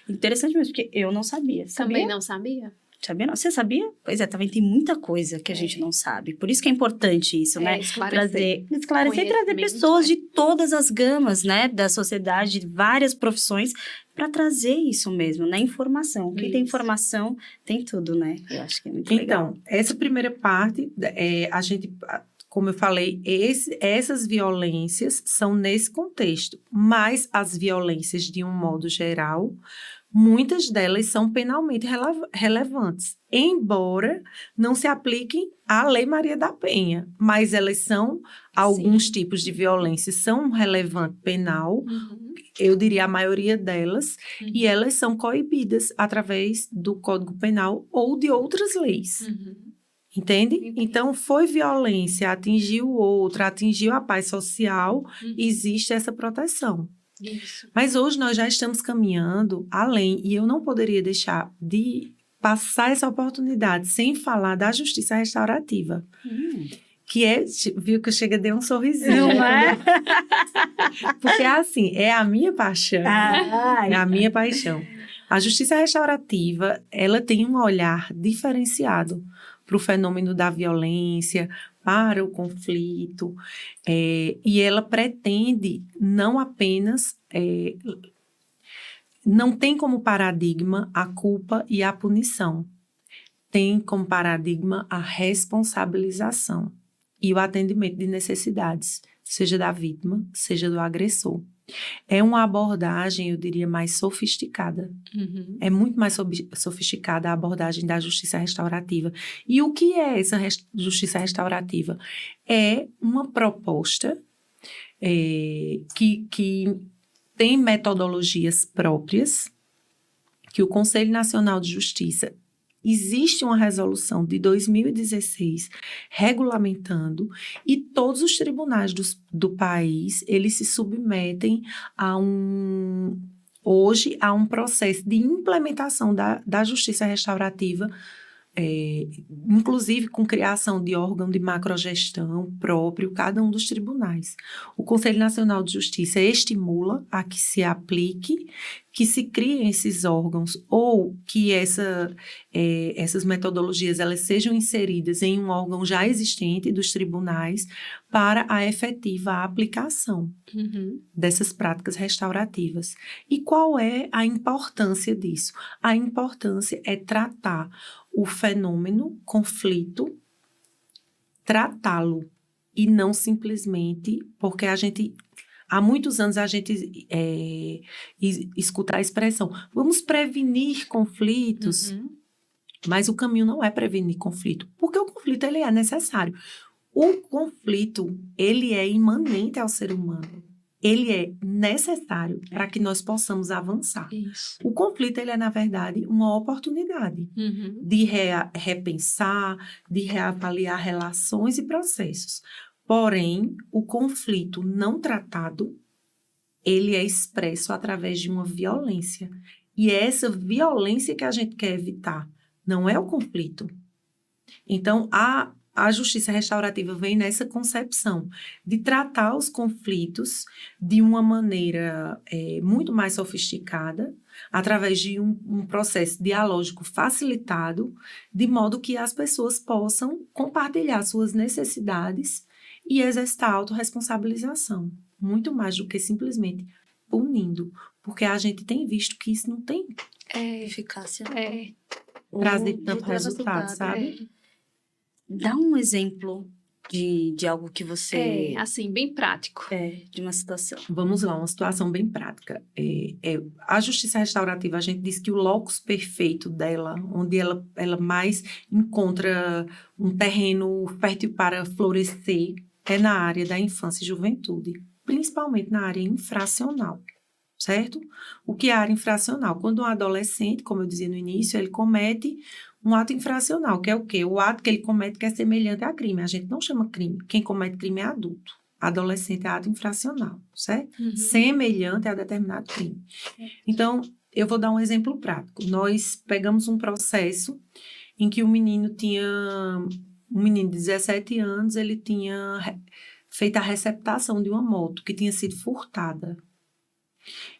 Interessante mesmo, porque eu não sabia. Também não sabia? Sabia não? Você sabia? Pois é, também tem muita coisa que a gente não sabe. Por isso que é importante isso, né? Esclarecer e trazer pessoas de todas as gamas, né? Da sociedade, de várias profissões, para trazer isso mesmo, né? Informação. Quem tem informação tem tudo, né? Eu acho que é muito legal. Então, essa primeira parte, a gente... Como eu falei, essas violências são nesse contexto, mas as violências, de um modo geral, muitas delas são penalmente relevantes, embora não se apliquem à Lei Maria da Penha, mas elas são, alguns tipos de violência são relevante penal, eu diria a maioria delas, e elas são coibidas através do Código Penal ou de outras leis. Entende? Então, foi violência, atingiu o outro, atingiu a paz social, existe essa proteção. Isso. Mas hoje nós já estamos caminhando além, e eu não poderia deixar de passar essa oportunidade sem falar da justiça restaurativa, que viu que eu cheguei a dar um sorrisinho. Não é? Porque assim, é a minha paixão. É a minha paixão. A justiça restaurativa, ela tem um olhar diferenciado para o fenômeno da violência, para o conflito, e ela pretende não apenas, não tem como paradigma a culpa e a punição, tem como paradigma a responsabilização e o atendimento de necessidades, seja da vítima, seja do agressor. É uma abordagem, eu diria, mais sofisticada. Uhum. É muito mais sofisticada a abordagem da justiça restaurativa. E o que é essa justiça restaurativa? É uma proposta que tem metodologias próprias, que o Conselho Nacional de Justiça, existe uma resolução de 2016 regulamentando, e todos os tribunais do país, eles se submetem hoje a um processo de implementação da justiça restaurativa, inclusive com criação de órgão de macrogestão próprio, cada um dos tribunais. O Conselho Nacional de Justiça estimula a que se aplique, que se criem esses órgãos, ou que essas metodologias elas sejam inseridas em um órgão já existente dos tribunais para a efetiva aplicação dessas práticas restaurativas. E qual é a importância disso? A importância é tratar o fenômeno, conflito, tratá-lo, e não simplesmente porque há muitos anos a gente escuta a expressão, vamos prevenir conflitos, mas o caminho não é prevenir conflito, porque o conflito ele é necessário. O conflito, ele é imanente ao ser humano. Ele é necessário para que nós possamos avançar. Isso. O conflito, ele é, na verdade, uma oportunidade de repensar, de reavaliar relações e processos. Porém, o conflito não tratado, ele é expresso através de uma violência. E é essa violência que a gente quer evitar, não é o conflito. Então, a justiça restaurativa vem nessa concepção de tratar os conflitos de uma maneira muito mais sofisticada, através de um processo dialógico facilitado, de modo que as pessoas possam compartilhar suas necessidades e exercitar a autorresponsabilização, muito mais do que simplesmente punindo, porque a gente tem visto que isso não tem Eficácia. trazido tanto resultado, sabe? Dá um exemplo de algo que você... assim, bem prático. De uma situação. Vamos lá, uma situação bem prática. A justiça restaurativa, a gente diz que o locus perfeito dela, onde ela mais encontra um terreno fértil para florescer, é na área da infância e juventude, principalmente na área infracional, certo? O que é a área infracional? Quando um adolescente, como eu dizia no início, ele comete um ato infracional, que é o quê? O ato que ele comete que é semelhante a crime. A gente não chama crime. Quem comete crime é adulto. Adolescente é ato infracional, certo? Semelhante a determinado crime. Então, eu vou dar um exemplo prático. Nós pegamos um processo em que um menino de 17 anos, ele tinha feito a receptação de uma moto que tinha sido furtada.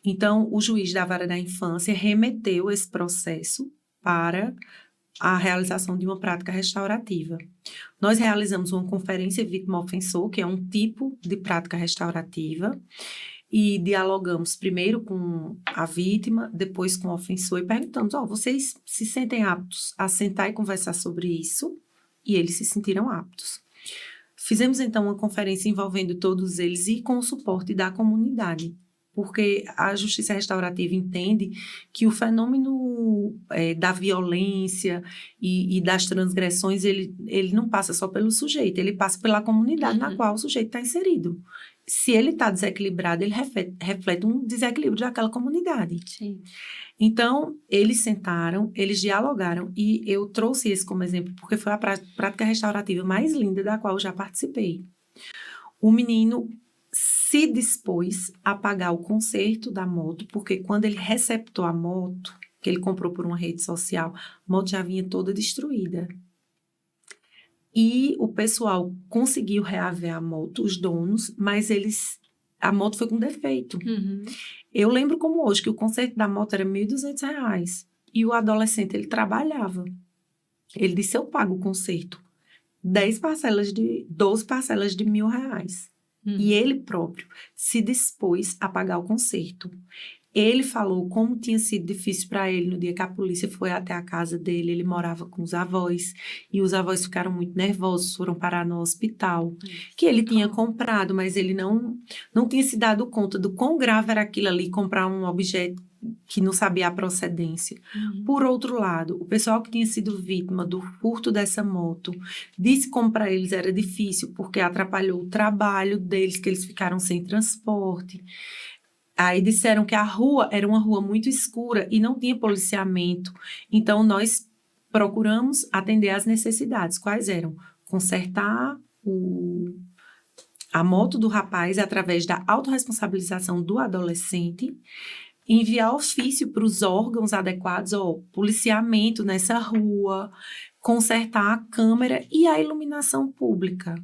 Então, o juiz da vara da infância remeteu esse processo para a realização de uma prática restaurativa. Nós realizamos uma conferência vítima-ofensor, que é um tipo de prática restaurativa, e dialogamos primeiro com a vítima, depois com o ofensor, e perguntamos, vocês se sentem aptos a sentar e conversar sobre isso? E eles se sentiram aptos. Fizemos, então, uma conferência envolvendo todos eles e com o suporte da comunidade, porque a justiça restaurativa entende que o fenômeno da violência e das transgressões, ele não passa só pelo sujeito, ele passa pela comunidade na qual o sujeito está inserido. Se ele está desequilibrado, ele reflete um desequilíbrio daquela comunidade. Sim. Então, eles sentaram, eles dialogaram, e eu trouxe esse como exemplo, porque foi a prática restaurativa mais linda da qual eu já participei. O menino se dispôs a pagar o conserto da moto, porque quando ele receptou a moto, que ele comprou por uma rede social, a moto já vinha toda destruída. E o pessoal conseguiu reaver a moto, os donos, mas a moto foi com defeito. Eu lembro como hoje que o conserto da moto era R$1.200 e o adolescente, ele trabalhava. Ele disse, eu pago o conserto. 12 parcelas de R$1.000. E ele próprio se dispôs a pagar o conserto. Ele falou como tinha sido difícil para ele no dia que a polícia foi até a casa dele. Ele morava com os avós e os avós ficaram muito nervosos, foram parar no hospital, que ele tinha comprado, mas ele não tinha se dado conta do quão grave era aquilo ali, comprar um objeto que não sabia a procedência. Por outro lado, o pessoal que tinha sido vítima do furto dessa moto disse como para eles era difícil, porque atrapalhou o trabalho deles, que eles ficaram sem transporte. Aí disseram que a rua era uma rua muito escura e não tinha policiamento. Então, nós procuramos atender às necessidades. Quais eram? Consertar a moto do rapaz através da autorresponsabilização do adolescente, enviar ofício para os órgãos adequados, policiamento nessa rua, consertar a câmera e a iluminação pública.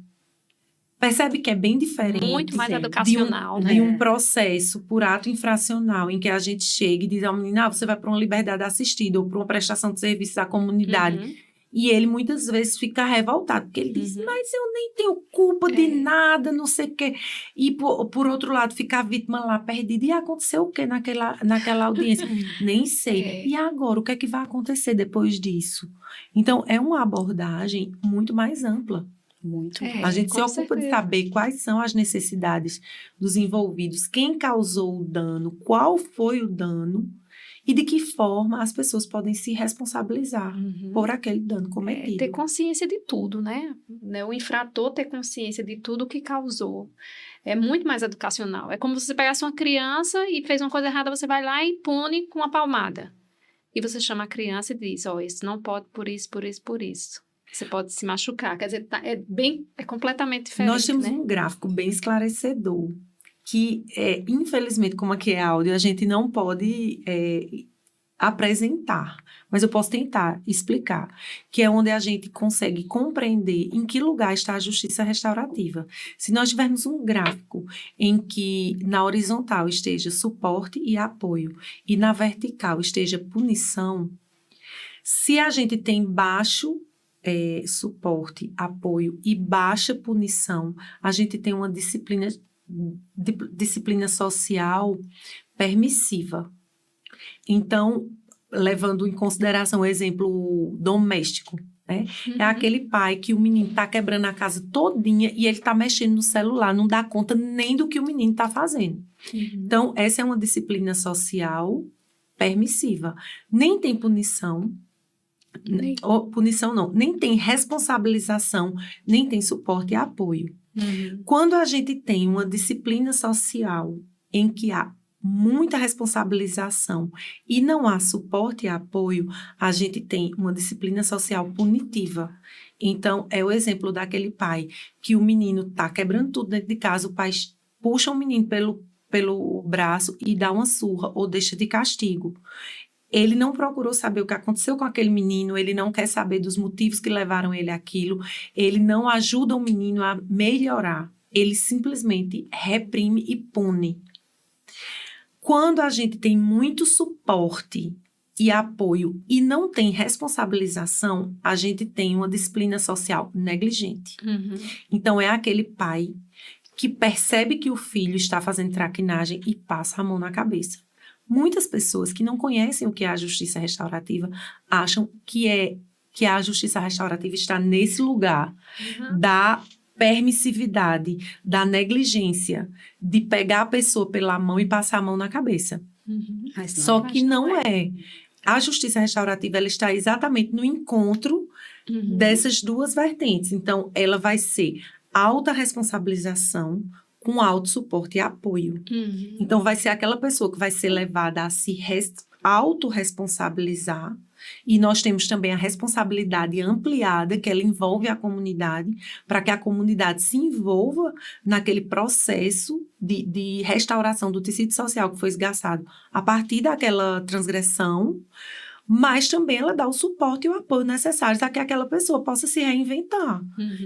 Percebe que é bem diferente. Muito mais educacional, de um processo por ato infracional em que a gente chega e diz ao menino, você vai para uma liberdade assistida ou para uma prestação de serviços à comunidade. E ele muitas vezes fica revoltado, porque ele diz, mas eu nem tenho culpa de nada, não sei o quê. E por outro lado, fica a vítima lá perdida. E aconteceu o quê naquela audiência? Nem sei. E agora, o que é que vai acontecer depois disso? Então, é uma abordagem muito mais ampla. Muito bom. A gente se ocupa de saber quais são as necessidades dos envolvidos, quem causou o dano, qual foi o dano e de que forma as pessoas podem se responsabilizar por aquele dano cometido. Ter consciência de tudo, né? O infrator ter consciência de tudo que causou. É muito mais educacional. É como se você pegasse uma criança e fez uma coisa errada, você vai lá e pune com uma palmada. E você chama a criança e diz, isso não pode por isso, por isso, por isso. Você pode se machucar. Quer dizer, é completamente diferente. Nós temos um gráfico bem esclarecedor, que, infelizmente, como aqui é áudio, a gente não pode apresentar, mas eu posso tentar explicar, que é onde a gente consegue compreender em que lugar está a justiça restaurativa. Se nós tivermos um gráfico em que na horizontal esteja suporte e apoio, e na vertical esteja punição, se a gente tem baixo suporte, apoio e baixa punição, a gente tem uma disciplina social permissiva. Então, levando em consideração o exemplo doméstico, né? É aquele pai que o menino está quebrando a casa todinha e ele está mexendo no celular, não dá conta nem do que o menino está fazendo. Então, essa é uma disciplina social permissiva. Nem tem punição, nem tem responsabilização, nem tem suporte e apoio. Quando a gente tem uma disciplina social em que há muita responsabilização e não há suporte e apoio, a gente tem uma disciplina social punitiva. Então, é o exemplo daquele pai que o menino está quebrando tudo dentro de casa, o pai puxa o menino pelo braço e dá uma surra ou deixa de castigo. Ele não procurou saber o que aconteceu com aquele menino, ele não quer saber dos motivos que levaram ele àquilo, ele não ajuda o menino a melhorar, ele simplesmente reprime e pune. Quando a gente tem muito suporte e apoio e não tem responsabilização, a gente tem uma disciplina social negligente. Então, é aquele pai que percebe que o filho está fazendo traquinagem e passa a mão na cabeça. Muitas pessoas que não conhecem o que é a justiça restaurativa acham que a justiça restaurativa está nesse lugar da permissividade, da negligência, de pegar a pessoa pela mão e passar a mão na cabeça. Só que não é. A justiça restaurativa ela está exatamente no encontro dessas duas vertentes. Então, ela vai ser alta responsabilização com alto suporte e apoio. Então, vai ser aquela pessoa que vai ser levada a se autorresponsabilizar. E nós temos também a responsabilidade ampliada, que ela envolve a comunidade, para que a comunidade se envolva naquele processo de restauração do tecido social que foi esgaçado a partir daquela transgressão, mas também ela dá o suporte e o apoio necessários para que aquela pessoa possa se reinventar.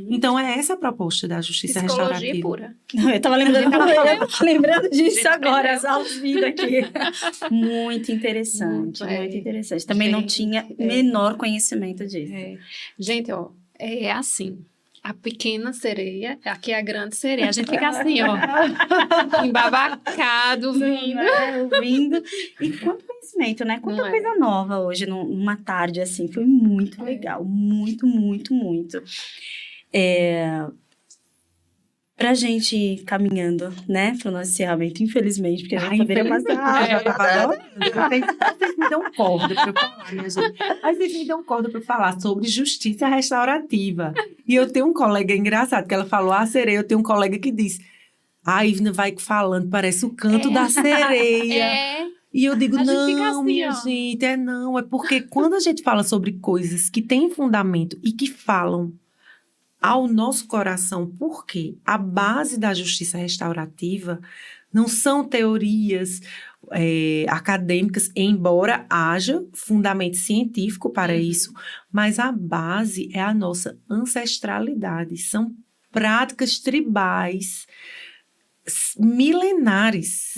Então, é essa a proposta da justiça Psicologia restaurativa. pura. Eu tava lembrando disso Gente, agora, aprendeu. as aulas vindo aqui. Muito interessante, muito interessante. Também não Gente, tinha menor conhecimento disso. Gente, ó, é assim. A pequena sereia, aqui é a grande sereia. A gente fica assim, ó, embabacado, Ouvindo. E quanto conhecimento, né? Quanta Não é? coisa nova hoje, numa tarde assim. Foi muito legal. Muito, muito, muito. Pra gente ir caminhando, né? Pro nosso encerramento, infelizmente, porque a gente poderia passar. Já tava adorando. Vocês me dão corda para eu falar, minha gente. Aí vocês me dão corda para eu falar sobre justiça restaurativa. E eu tenho um colega engraçado, que ela falou a sereia, eu tenho um colega que diz, a Ivna vai falando, parece o canto da sereia. E eu digo, A gente fica não, assim, minha ó. gente, não. É porque quando a gente fala sobre coisas que têm fundamento e que falam ao nosso coração, porque a base da justiça restaurativa não são teorias acadêmicas, embora haja fundamento científico para isso, mas a base é a nossa ancestralidade. São práticas tribais milenares.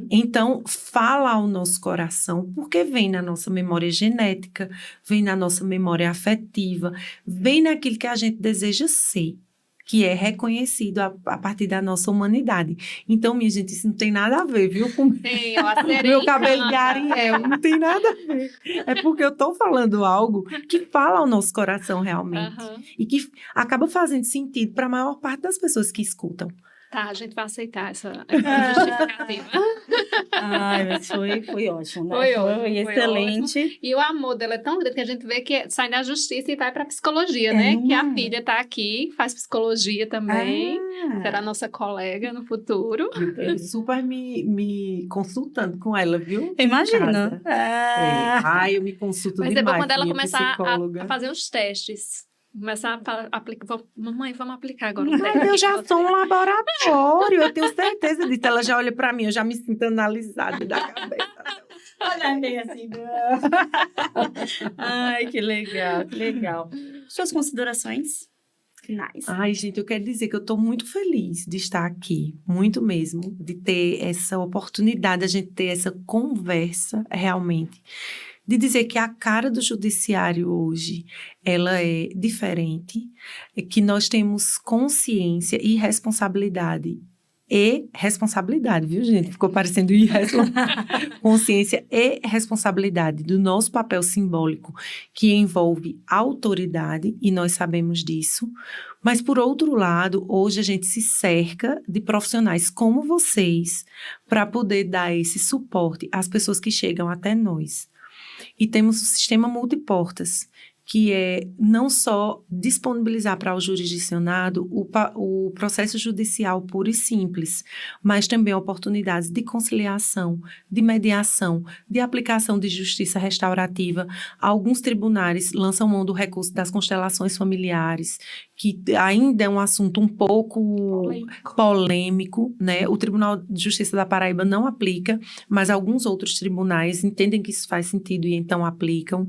Então, fala ao nosso coração, porque vem na nossa memória genética, vem na nossa memória afetiva, vem naquilo que a gente deseja ser, que é reconhecido a partir da nossa humanidade. Então, minha gente, isso não tem nada a ver, viu? Com Sim, a sereia meu cabelo de encanta. Ariel, não tem nada a ver. É porque eu tô falando algo que fala ao nosso coração realmente. E que acaba fazendo sentido para a maior parte das pessoas que escutam. Tá, a gente vai aceitar essa justificativa. Ai, mas foi ótimo, né? Foi ótimo, foi excelente. E o amor dela é tão grande que a gente vê que sai da justiça e vai pra psicologia, né? Que a filha tá aqui, faz psicologia também. Será nossa colega no futuro. Eu super me consultando com ela, viu? Imagina. Ai, eu me consulto Mas demais. é bom quando ela minha começar psicóloga. a fazer os testes. Começar a aplicar. Mamãe, vamos aplicar agora. Mas eu já sou um laboratório, eu tenho certeza disso. Ela já olha pra mim, eu já me sinto analisada da cabeça. Olha bem assim. Ai, que legal, que legal. Suas considerações finais? Ai, gente, eu quero dizer que eu tô muito feliz de estar aqui, muito mesmo, de ter essa oportunidade, a gente ter essa conversa realmente. De dizer que a cara do judiciário hoje, ela é diferente, que nós temos consciência e responsabilidade. Viu, gente? Ficou parecendo consciência e responsabilidade do nosso papel simbólico, que envolve autoridade, e nós sabemos disso. Mas, por outro lado, hoje a gente se cerca de profissionais como vocês para poder dar esse suporte às pessoas que chegam até nós. E temos o sistema multiportas, que é não só disponibilizar para o jurisdicionado o processo judicial puro e simples, mas também oportunidades de conciliação, de mediação, de aplicação de justiça restaurativa. Alguns tribunais lançam mão do recurso das constelações familiares, que ainda é um assunto um pouco polêmico, né? O Tribunal de Justiça da Paraíba não aplica, mas alguns outros tribunais entendem que isso faz sentido e então aplicam.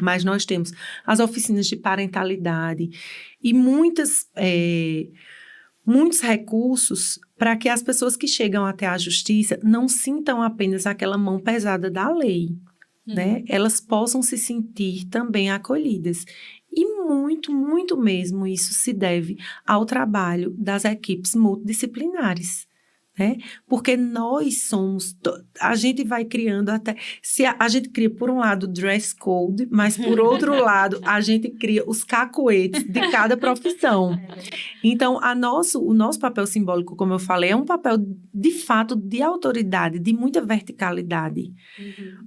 Mas nós temos as oficinas de parentalidade e muitos recursos para que as pessoas que chegam até a justiça não sintam apenas aquela mão pesada da lei, né? Elas possam se sentir também acolhidas. E muito, muito mesmo isso se deve ao trabalho das equipes multidisciplinares. Né? Porque nós somos, a gente vai criando até, se a gente cria por um lado o dress code, mas por outro lado a gente cria os cacoetes de cada profissão. Então o nosso papel simbólico, como eu falei, é um papel de fato de autoridade, de muita verticalidade,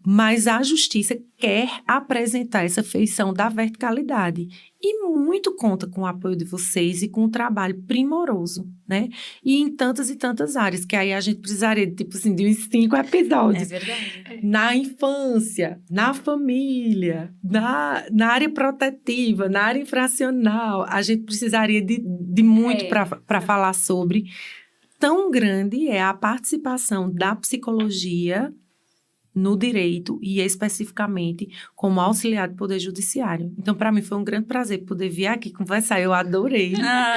mas a justiça quer apresentar essa feição da verticalidade e muito conta com o apoio de vocês e com um trabalho primoroso, né? E em tantas e tantas áreas, que aí a gente precisaria, tipo assim, de uns 5 episódios. É verdade. Na infância, na família, na área protetiva, na área infracional, a gente precisaria de muito para falar sobre. Tão grande é a participação da psicologia no direito e especificamente como auxiliar do Poder Judiciário. Então, para mim foi um grande prazer poder vir aqui conversar, eu adorei.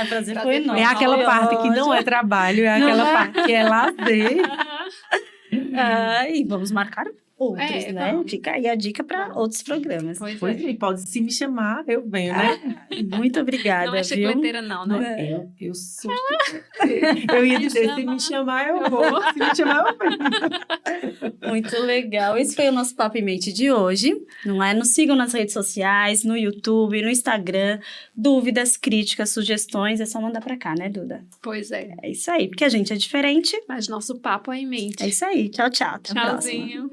Prazer foi Prazer nosso. É aquela Foi parte que não é ótimo. trabalho, é Não aquela é? parte que é lazer. E vamos marcar outros, né? Vamos. Fica aí a dica para outros programas. Pois Pois é. é, pode se me chamar, eu venho, né? Muito obrigada, Não é viu? chicleteira não, né? Eu sou. Eu ia dizer, se me chamar, eu vou. Se me chamar, eu venho. Muito legal. Esse foi o nosso Papo em Mente de hoje, não é? Nos sigam nas redes sociais, no YouTube, no Instagram. Dúvidas, críticas, sugestões, é só mandar pra cá, né, Duda? Pois é. É isso aí, porque a gente é diferente. Mas nosso papo é em mente. É isso aí. Tchau, tchau. Até a próxima. Tchauzinho.